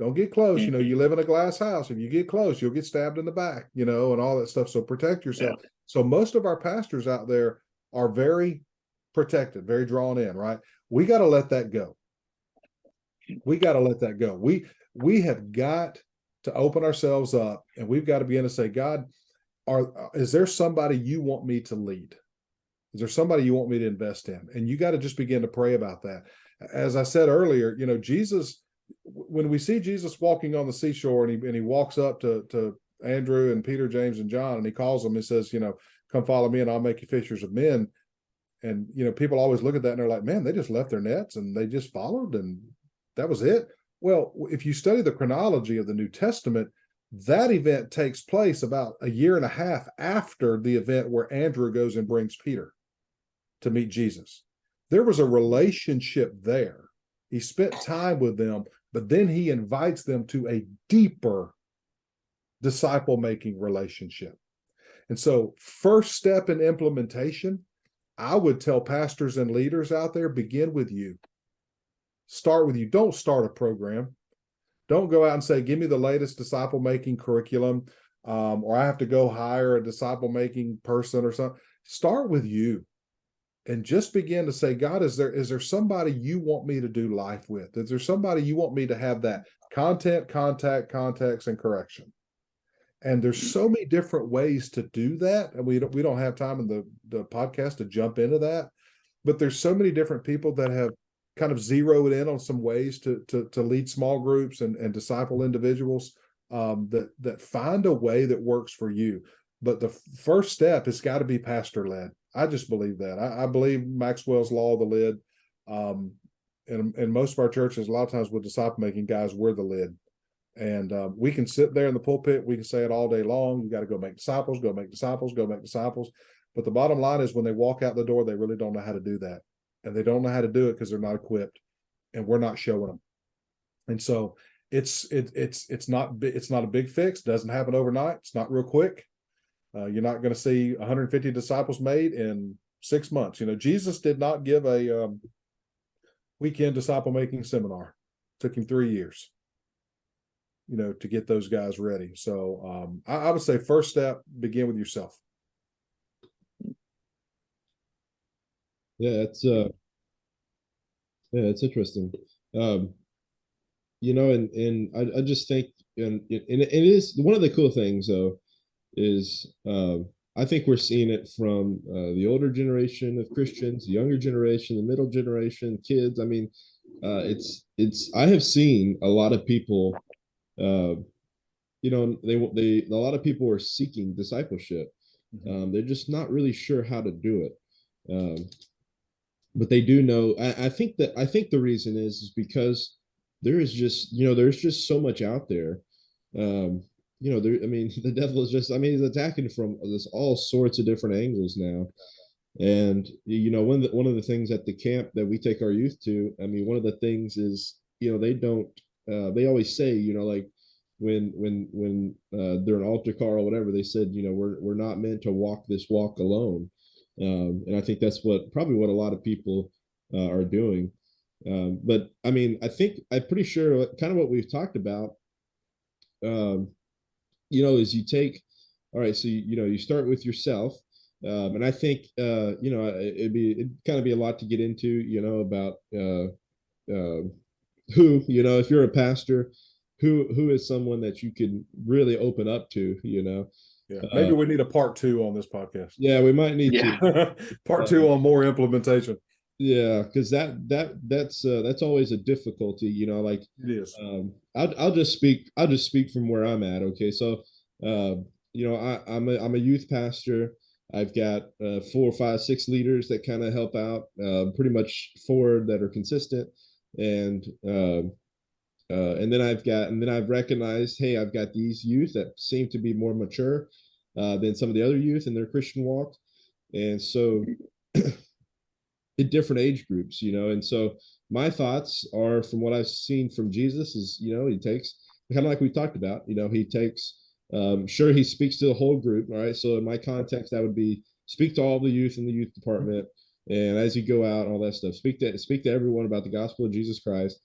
Don't get close. You live in a glass house. If you get close, you'll get stabbed in the back, and all that stuff. So protect yourself. Yeah. So most of our pastors out there are very protected, very drawn in, right? We got to let that go. We got to let that go. We have got to open ourselves up, and we've got to begin to say, God, is there somebody you want me to lead? Is there somebody you want me to invest in? And you got to just begin to pray about that. As I said earlier, Jesus, when we see Jesus walking on the seashore and he walks up to Andrew and Peter, James, and John, and he calls them and says, come follow me and I'll make you fishers of men. And, people always look at that and they're like, man, they just left their nets and they just followed and that was it. Well, if you study the chronology of the New Testament, that event takes place about a year and a half after the event where Andrew goes and brings Peter to meet Jesus. There was a relationship there. He spent time with them, but then he invites them to a deeper disciple-making relationship. And so, first step in implementation, I would tell pastors and leaders out there, begin with you. Start with you. Don't start a program. Don't go out and say, give me the latest disciple-making curriculum, or I have to go hire a disciple-making person or something. Start with you and just begin to say, God, is there somebody you want me to do life with? Is there somebody you want me to have that content, contact, context, and correction? And there's so many different ways to do that. And we don't have time in the podcast to jump into that. But there's so many different people that have kind of zeroed in on some ways to lead small groups and disciple individuals that find a way that works for you. But the first step has got to be pastor-led. I just believe that. I believe Maxwell's law of the lid. In most of our churches, a lot of times with disciple-making guys, we're the lid. And we can sit there in the pulpit. We can say it all day long. You got to go make disciples, go make disciples, go make disciples. But the bottom line is when they walk out the door, they really don't know how to do that. And they don't know how to do it because they're not equipped and we're not showing them. And so it's not a big fix. It doesn't happen overnight. It's not real quick. You're not going to see 150 disciples made in 6 months. Jesus did not give a weekend disciple making seminar. It took him 3 years, to get those guys ready. So I would say first step, begin with yourself. Yeah, it's interesting. And I just think, and it is one of the cool things though, is I think we're seeing it from the older generation of Christians, the younger generation, the middle generation, kids. I mean, I have seen a lot of people, a lot of people are seeking discipleship. They're just not really sure how to do it. But they do know. I think the reason is because there's just so much out there. The devil is he's attacking from all sorts of different angles now. And one of the things at the camp that we take our youth to, one of the things is they always say, like when they're an altar call or whatever, they said, we're not meant to walk this walk alone. And I think that's probably what a lot of people are doing. But I'm pretty sure kind of what we've talked about, is you take, all right, so, you start with yourself. And I think, it'd kind of be a lot to get into, about who, if you're a pastor, who is someone that you can really open up to, Yeah, maybe we need a part 2 on this podcast. Yeah, we might need to. Part 2 on more implementation. Yeah, because that's always a difficulty, like it is. I'll just speak from where I'm at. Okay, so I'm a youth pastor. I've got 4, 5, 6 leaders that kind of help out, pretty much 4 that are consistent, and then I've recognized, hey, I've got these youth that seem to be more mature than some of the other youth in their Christian walk, and so in different age groups, and so my thoughts are, from what I've seen from Jesus, is he takes, kind of like we talked about, he takes, sure, he speaks to the whole group. All right, so in my context, that would be speak to all the youth in the youth department, and as you go out, all that stuff, speak to everyone about the gospel of Jesus Christ.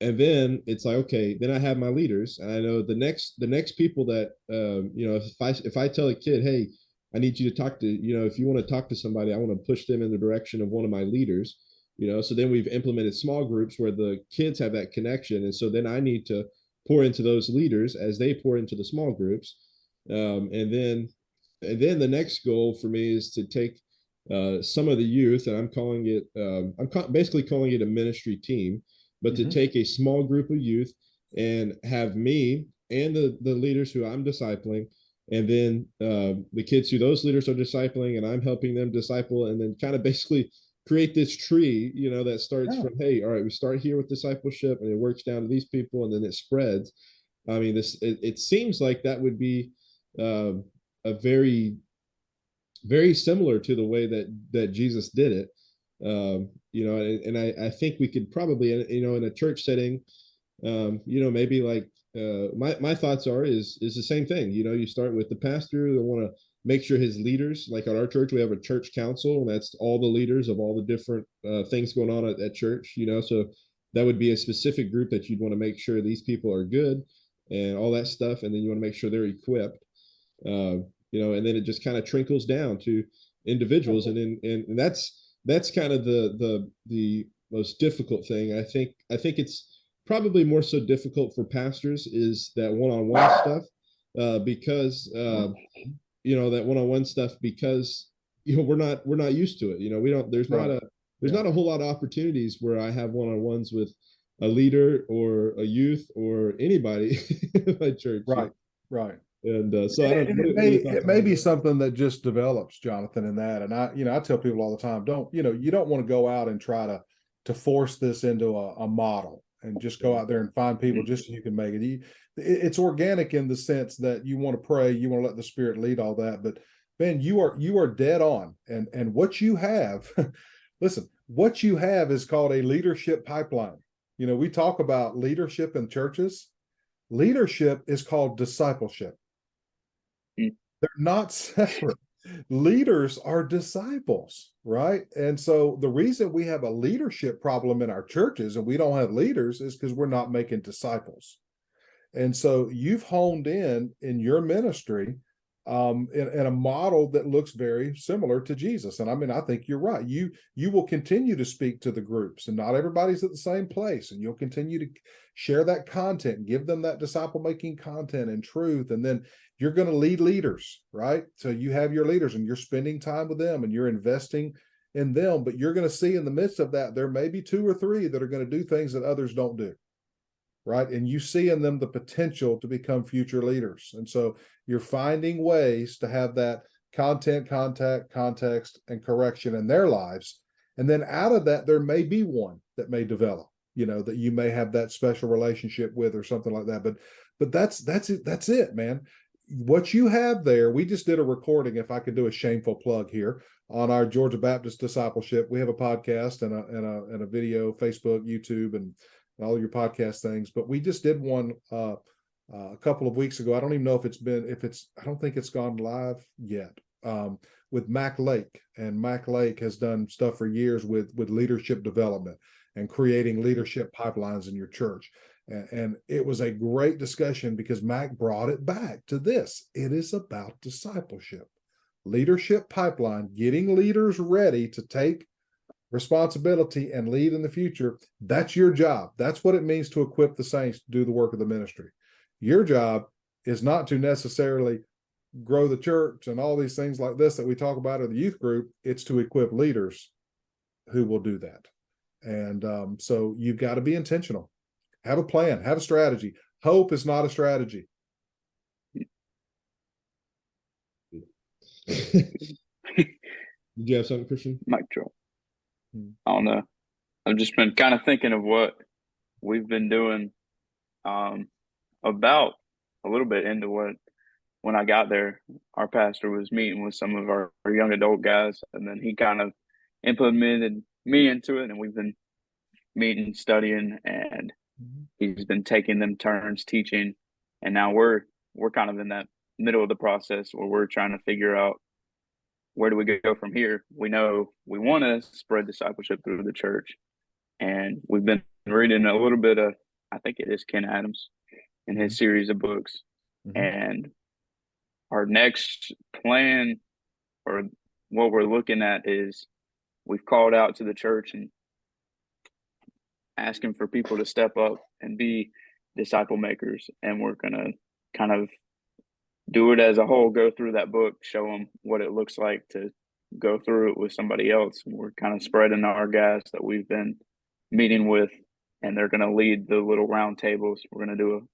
And then it's like, okay, then I have my leaders, and I know the next people that if I tell a kid, hey, I need you to talk to, if you want to talk to somebody, I want to push them in the direction of one of my leaders, so then we've implemented small groups where the kids have that connection, and so then I need to pour into those leaders as they pour into the small groups, and then the next goal for me is to take some of the youth, and I'm calling it, basically calling it a ministry team, but to take a small group of youth and have me and the leaders who I'm discipling and then the kids who those leaders are discipling, and I'm helping them disciple, and then kind of basically create this tree, that starts from, hey, all right, we start here with discipleship, and it works down to these people, and then it spreads. I mean, it seems like that would be a very, very similar to the way that Jesus did it. And I think we could probably, in a church setting, maybe like my thoughts is the same thing. You start with the pastor. They want to make sure his leaders, like at our church, we have a church council, and that's all the leaders of all the different things going on at church. So that would be a specific group that you'd want to make sure these people are good and all that stuff, and then you want to make sure they're equipped. And then it just kind of trickles down to individuals, and that's kind of the most difficult thing. I think it's probably more so difficult for pastors is that one-on-one stuff, because that one-on-one stuff, because we're not used to it. We don't. There's not a whole lot of opportunities where I have one-on-ones with a leader or a youth or anybody in my church. Right. And so it may be something that just develops, Jonathan, in that. And I tell people all the time, you don't want to go out and try to force this into a model and just go out there and find people just so you can make it. It's organic in the sense that you want to pray, you want to let the Spirit lead all that. But man, you are dead on. And what you have, listen, what you have is called a leadership pipeline. We talk about leadership in churches. Leadership is called discipleship. They're not separate. Leaders are disciples, right? And so the reason we have a leadership problem in our churches and we don't have leaders is because we're not making disciples. And so you've honed in your ministry in a model that looks very similar to Jesus. And I mean, I think you're right. You will continue to speak to the groups, and not everybody's at the same place. And you'll continue to share that content, give them that disciple-making content and truth. And then you're going to lead leaders, right? So you have your leaders and you're spending time with them and you're investing in them. But you're going to see in the midst of that, there may be 2 or 3 that are going to do things that others don't do. Right. And you see in them the potential to become future leaders. And so you're finding ways to have that content, context, and correction in their lives. And then out of that, there may be one that may develop, that you may have that special relationship with or something like that. But that's it. That's it, man. What you have there, we just did a recording, if I could do a shameful plug here, on our Georgia Baptist Discipleship. We have a podcast and a video, Facebook, YouTube, and all your podcast things, but we just did one a couple of weeks ago. I don't even know I don't think it's gone live yet, with Mac Lake. And Mac Lake has done stuff for years with leadership development and creating leadership pipelines in your church. And it was a great discussion because Mac brought it back to this. It is about discipleship, leadership pipeline, getting leaders ready to take responsibility and lead in the future. That's your job. That's what it means to equip the saints to do the work of the ministry. Your job is not to necessarily grow the church and all these things like this that we talk about in the youth group. It's to equip leaders who will do that. And so you've got to be intentional. Have a plan, have a strategy. Hope is not a strategy. Did you have something, Christian? Mic drop. I don't know. I've just been kind of thinking of what we've been doing about a little bit into what, when I got there, our pastor was meeting with some of our young adult guys, and then he kind of implemented me into it, and we've been meeting, studying, and he's been taking them turns teaching, and now we're kind of in that middle of the process where we're trying to figure out, where do we go from here? We know we want to spread discipleship through the church. And we've been reading a little bit of, I think it is Ken Adams in his series of books. And our next plan, or what we're looking at, is we've called out to the church and asking for people to step up and be disciple makers. And we're going to kind of do it as a whole, go through that book, show them what it looks like to go through it with somebody else. And we're kind of spreading our guys that we've been meeting with, and they're going to lead the little round tables. We're going to do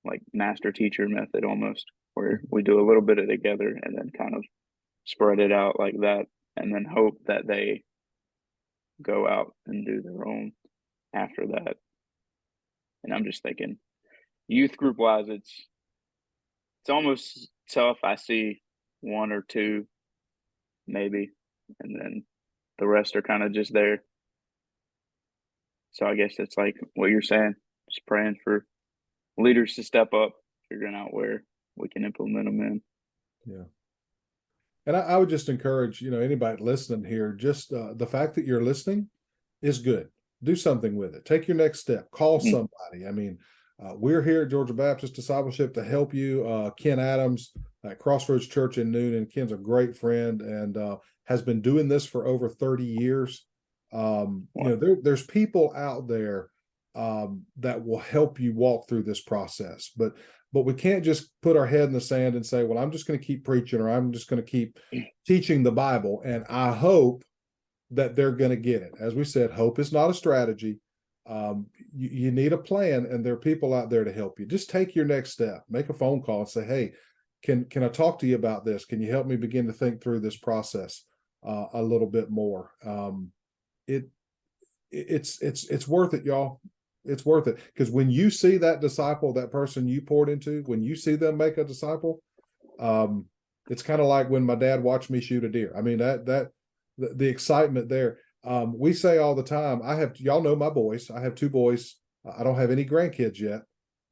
like master teacher method almost, where we do a little bit of it together and then kind of spread it out like that, and then hope that they go out and do their own after that. And I'm just thinking, youth group wise, it's almost tough. I see one or two maybe, and then the rest are kind of just there. So I guess it's like what you're saying, just praying for leaders to step up, figuring out where we can implement them in. Yeah. And I would just encourage, anybody listening here, just the fact that you're listening is good. Do something with it. Take your next step. Call somebody. I mean, we're here at Georgia Baptist Discipleship to help you. Ken Adams at Crossroads Church in Newnan. Ken's a great friend and has been doing this for over 30 years. There's people out there that will help you walk through this process. But we can't just put our head in the sand and say, well, I'm just going to keep preaching, or I'm just going to keep teaching the Bible, and I hope that they're going to get it. As we said, hope is not a strategy. You need a plan, and there are people out there to help you. Just take your next step. Make a phone call and say, hey, can I talk to you about this? Can you help me begin to think through this process a little bit more? It's worth it, y'all. It's worth it, because when you see that disciple, that person you poured into, when you see them make a disciple, it's kind of like when my dad watched me shoot a deer. I mean, the excitement there. We say all the time, y'all know my boys. I have two boys. I don't have any grandkids yet,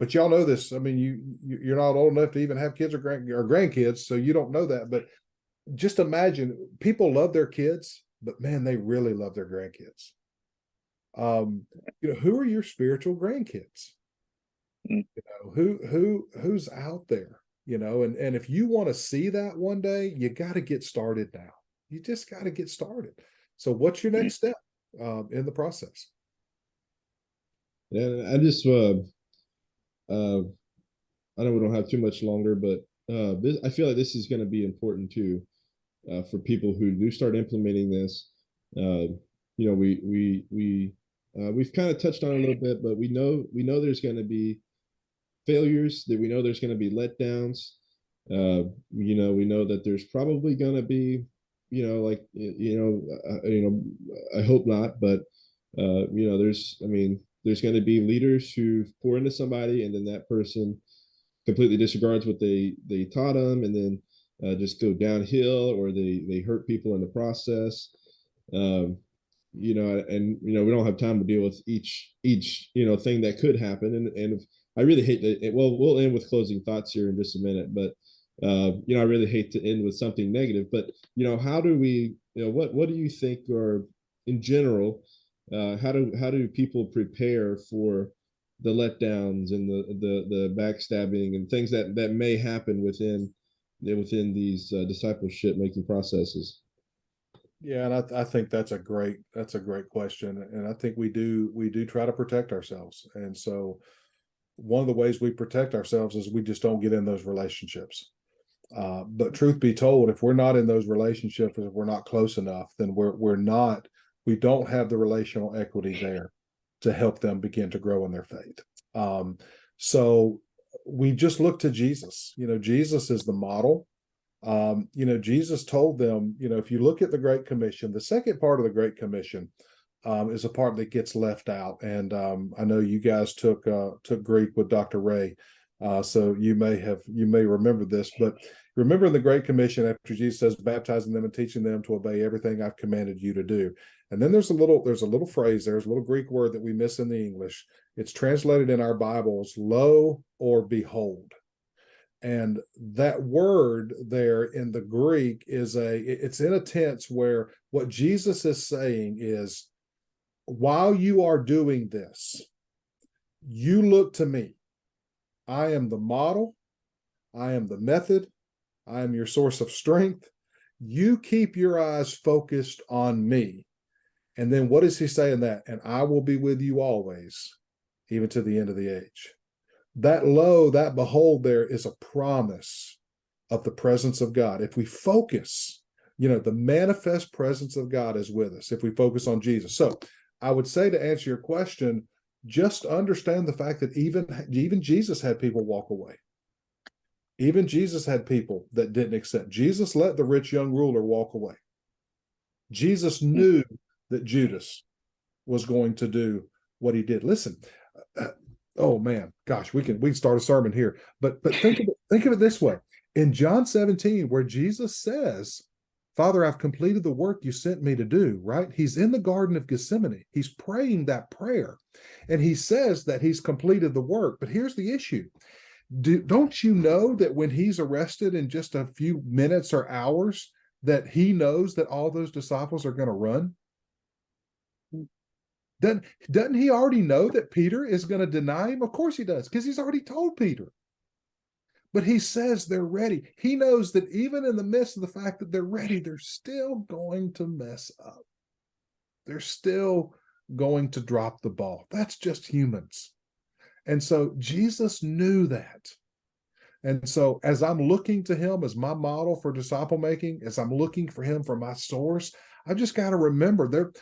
but y'all know this. I mean, you're not old enough to even have kids or grandkids, so you don't know that. But just imagine, people love their kids, but man, they really love their grandkids. Who are your spiritual grandkids? Who's out there? And if you want to see that one day, you got to get started now. You just got to get started. So what's your next step in the process? Yeah, I just I know we don't have too much longer, but I feel like this is going to be important too for people who do start implementing this. We've kind of touched on it a little bit, but we know there's going to be failures, that we know there's going to be letdowns. We know that there's probably going to be, I hope not, but there's going to be leaders who pour into somebody, and then that person completely disregards what they taught them, and then just go downhill, or they hurt people in the process. We don't have time to deal with each thing that could happen. And I really hate that. Well, we'll end with closing thoughts here in just a minute, but I really hate to end with something negative. But how do we? What do you think are, in general, how do people prepare for the letdowns and the backstabbing and things that may happen within these discipleship making processes? Yeah, and I think that's a great question, and I think we do try to protect ourselves. And so one of the ways we protect ourselves is we just don't get in those relationships. But truth be told, if we're not in those relationships, if we're not close enough, then we don't have the relational equity there to help them begin to grow in their faith. So we just look to Jesus. Jesus is the model. Jesus told them, if you look at the Great Commission, the second part of the Great Commission is a part that gets left out. And I know you guys took Greek with Dr. Ray, so you may remember this. But remember in the Great Commission, after Jesus says, baptizing them and teaching them to obey everything I've commanded you to do. And then there's a little phrase, there's a little Greek word that we miss in the English. It's translated in our Bibles, lo or behold. And that word there in the Greek it's in a tense where what Jesus is saying is, while you are doing this, you look to me. I am the model. I am the method. I am your source of strength. You keep your eyes focused on me. And then what does he say in that? And I will be with you always, even to the end of the age. That lo, that behold there is a promise of the presence of God. If we focus, the manifest presence of God is with us if we focus on Jesus. So I would say, to answer your question, just understand the fact that even Jesus had people walk away. Even Jesus had people that didn't accept. Jesus let the rich young ruler walk away. Jesus knew that Judas was going to do what he did. Listen, oh man, gosh, we can start a sermon here. But think of it this way. In John 17, where Jesus says, Father, I've completed the work you sent me to do, right? He's in the Garden of Gethsemane. He's praying that prayer. And he says that he's completed the work. But here's the issue. Don't you know that when he's arrested in just a few minutes or hours, that he knows that all those disciples are going to run? Doesn't he already know that Peter is going to deny him? Of course he does, because he's already told Peter. But he says they're ready. He knows that even in the midst of the fact that they're ready, they're still going to mess up. They're still going to drop the ball. That's just humans. And so Jesus knew that. And so as I'm looking to him as my model for disciple making, as I'm looking for him for my source, I've just got to remember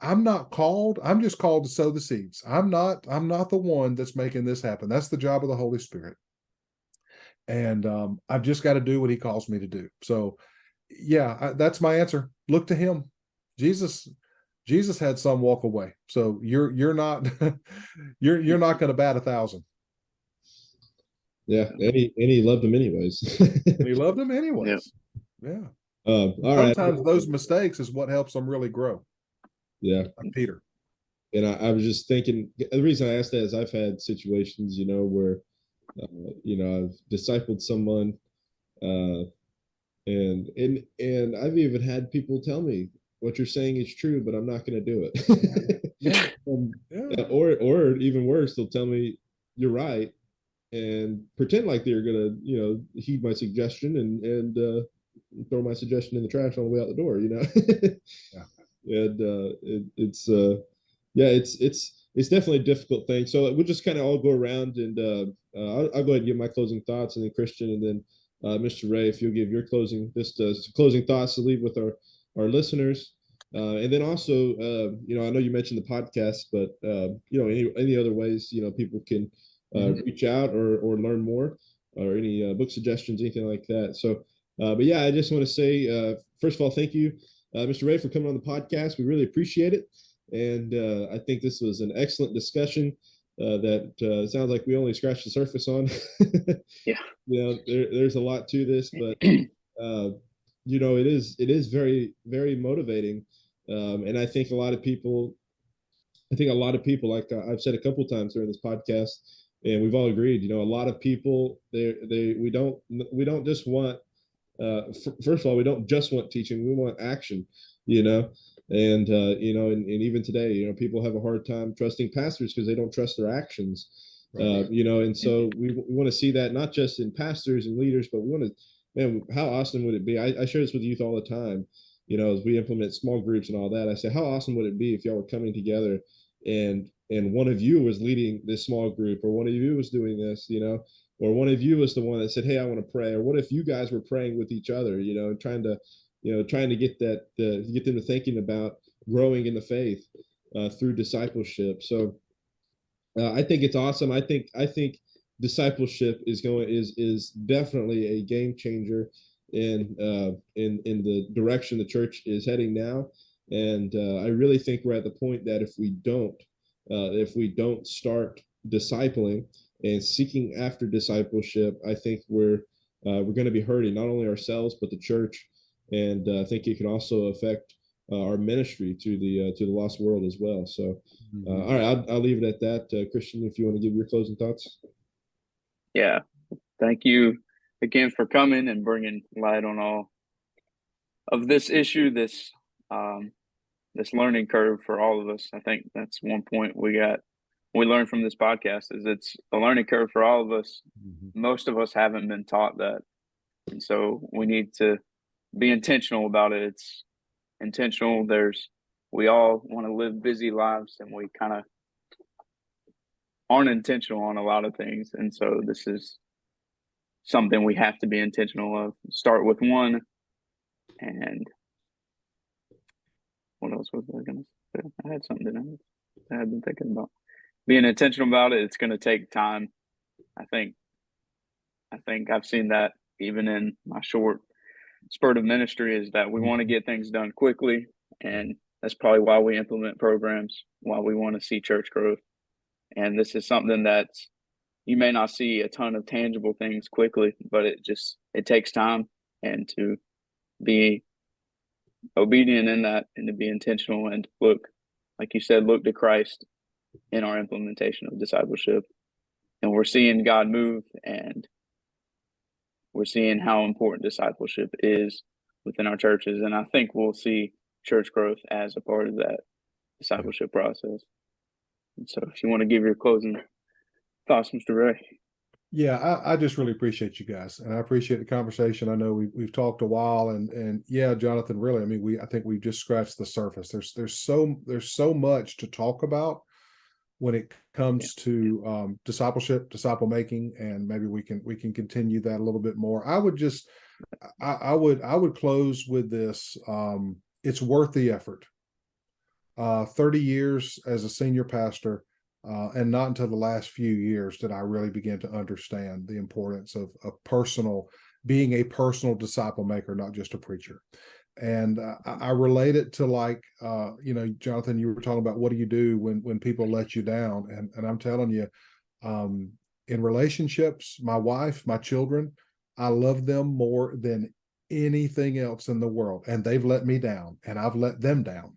I'm not called. I'm just called to sow the seeds. I'm not the one that's making this happen. That's the job of the Holy Spirit. And I've just got to do what he calls me to do. So yeah, that's my answer. Look to him. Jesus had some walk away. So you're not you're not going to bat 1,000. Yeah, and he loved them anyways. He loved them anyways. Yeah. Sometimes those mistakes is what helps them really grow. Yeah, like Peter. And I was just thinking, the reason I asked that is I've had situations, where I've discipled someone, and I've even had people tell me what you're saying is true, but I'm not going to do it. Yeah. Or even worse, they'll tell me you're right and pretend like they're going to, heed my suggestion and throw my suggestion in the trash on the way out the door, Yeah. And it's definitely a difficult thing. So we'll just kind of all go around, and I'll go ahead and give my closing thoughts, and then Christian, and then Mr. Ray, if you'll give your closing thoughts to leave with our listeners. And then also, I know you mentioned the podcast, but any other ways people can reach out or learn more, or any book suggestions, anything like that. So, but yeah, I just want to say, first of all, thank you, Mr. Ray, for coming on the podcast. We really appreciate it. And I think this was an excellent discussion that sounds like we only scratched the surface on. Yeah. There's a lot to this, but it is very, very motivating. And I think a lot of people, like I've said a couple of times during this podcast, and we've all agreed, a lot of people, we don't just want, first of all, we don't just want teaching, we want action, and even today, people have a hard time trusting pastors because they don't trust their actions. Right. And so we want to see that not just in pastors and leaders, but we want to, man, how awesome would it be? I share this with youth all the time, as we implement small groups and all that. I say, how awesome would it be if y'all were coming together and one of you was leading this small group, or one of you was doing this, or one of you was the one that said, hey, I want to pray. Or what if you guys were praying with each other, and trying to get get them to thinking about growing in the faith through discipleship. So I think it's awesome. I think discipleship is definitely a game changer in the direction the church is heading now. And I really think we're at the point that if we don't start discipling and seeking after discipleship, I think we're going to be hurting not only ourselves but the church, and I think it can also affect our ministry to the lost world as well. So, all right, I'll leave it at that. Christian, if you want to give your closing thoughts. Yeah, thank you again for coming and bringing light on all of this issue, this learning curve for all of us. I think that's one point we learned from this podcast, is it's a learning curve for all of us. Most of us haven't been taught that. And so we need to be intentional about it. It's intentional. We all want to live busy lives, and we kind of aren't intentional on a lot of things. And so this is something we have to be intentional of. Start with one. And what else was I going to say? I had something I had been thinking about. being intentional about it, it's going to take time. I think I've seen that even in my short spurt of ministry, is that we want to get things done quickly, and that's probably why we implement programs, why we want to see church growth. And this is something that you may not see a ton of tangible things quickly, but it takes time, and to be obedient in that, and to be intentional, and look, like you said, look to Christ in our implementation of discipleship. And we're seeing God move, and we're seeing how important discipleship is within our churches. And I think we'll see church growth as a part of that discipleship process. And so if you want to give your closing thoughts, Mr. Ray. Yeah, I just really appreciate you guys, and I appreciate the conversation. I know we've talked a while, and yeah, Jonathan, really, I mean, I think we've just scratched the surface. There's so much to talk about when it comes to discipleship, disciple making, and maybe we can continue that a little bit more. I would close with this. It's worth the effort. 30 years as a senior pastor. And not until the last few years did I really begin to understand the importance of being a personal disciple maker, not just a preacher. And I relate it to, like, Jonathan, you were talking about what do you do when people let you down? And I'm telling you, in relationships, my wife, my children, I love them more than anything else in the world. And they've let me down, and I've let them down.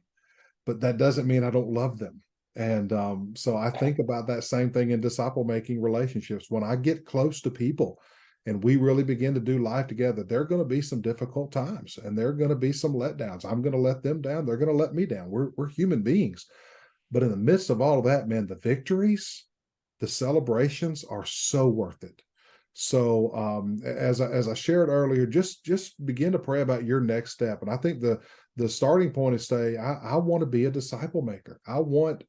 But that doesn't mean I don't love them. And so I think about that same thing in disciple-making relationships. When I get close to people and we really begin to do life together, there are going to be some difficult times, and there are going to be some letdowns. I'm going to let them down. They're going to let me down. We're human beings. But in the midst of all of that, man, the victories, the celebrations are so worth it. So as I shared earlier, just begin to pray about your next step. And I think the starting point is say, I want to be a disciple maker. I want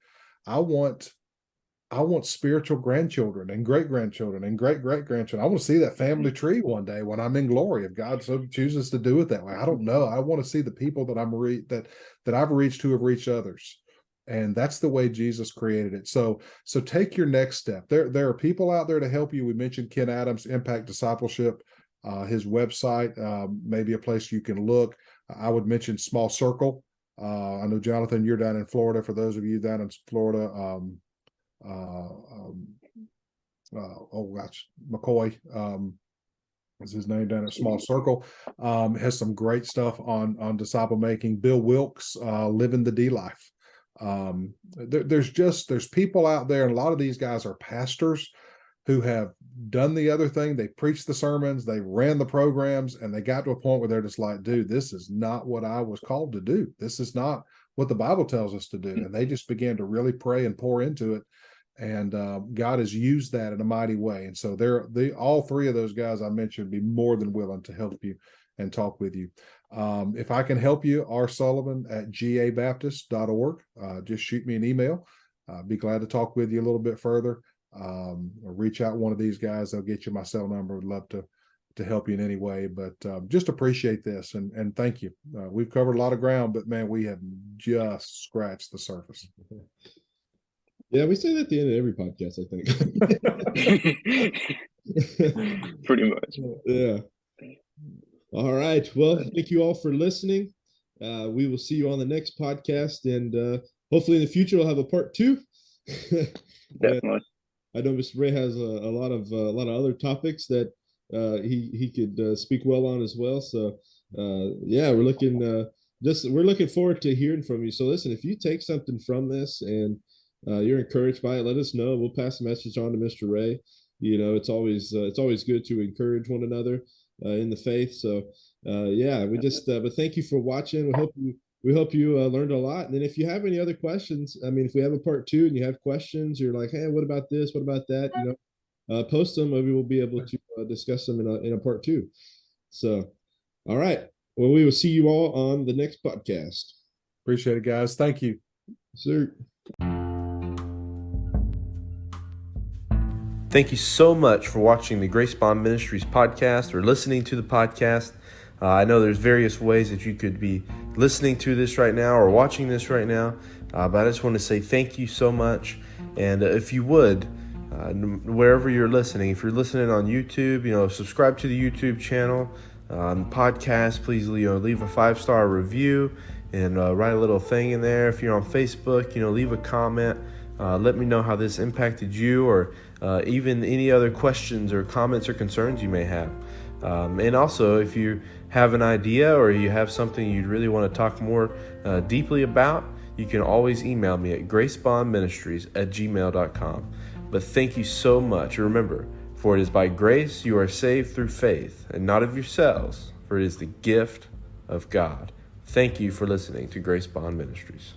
spiritual grandchildren and great-grandchildren and great-great-grandchildren. I want to see that family tree one day when I'm in glory, if God so chooses to do it that way. I don't know. I want to see the people that I've reached who have reached others. And that's the way Jesus created it. So take your next step. There are people out there to help you. We mentioned Ken Adams, Impact Discipleship, his website, maybe a place you can look. I would mention Small Circle. I know, Jonathan, you're down in Florida. For those of you down in Florida, McCoy is his name down at Small Circle, has some great stuff on disciple making. Bill Wilkes, Living the D Life. There's people out there, and a lot of these guys are pastors who have done the other thing. They preached the sermons, they ran the programs, and they got to a point where they're just like, dude, this is not what I was called to do. This is not what the Bible tells us to do. And they just began to really pray and pour into it. And God has used that in a mighty way. And so all three of those guys I mentioned be more than willing to help you and talk with you. If I can help you, rsullivan@gabaptist.org. Just shoot me an email. Be glad to talk with you a little bit further. Or reach out one of these guys. They'll get you my cell number. Would love to help you in any way. But just appreciate this and thank you. We've covered a lot of ground, but man, we have just scratched the surface. Yeah, we say that at the end of every podcast, I think. Pretty much. Yeah. All right. Well, thank you all for listening. We will see you on the next podcast, and hopefully in the future we'll have a part 2. Definitely. I know Mr. Ray has a lot of other topics that he could speak well on as well. So yeah, we're looking forward to hearing from you. So listen, if you take something from this and you're encouraged by it, let us know. We'll pass the message on to Mr. Ray. You know, it's always good to encourage one another in the faith. So yeah, but thank you for watching. We hope you learned a lot. And then if you have any other questions, I mean, if we have a part 2 and you have questions, you're like, hey, what about this? What about that? You know, post them. Maybe we'll be able to discuss them in a part 2. So, all right. Well, we will see you all on the next podcast. Appreciate it, guys. Thank you. Sir. Thank you so much for watching the Grace Bond Ministries podcast or listening to the podcast. I know there's various ways that you could be listening to this right now or watching this right now, but I just want to say thank you so much. And if you would, wherever you're listening, if you're listening on YouTube, subscribe to the YouTube channel. Podcast, please leave a 5-star review and write a little thing in there. If you're on Facebook, leave a comment. Let me know how this impacted you, or even any other questions or comments or concerns you may have. And also, if you have an idea or you have something you'd really want to talk more deeply about, you can always email me at gracebondministries@gmail.com. But thank you so much. Remember, for it is by grace you are saved through faith, and not of yourselves, for it is the gift of God. Thank you for listening to Grace Bond Ministries.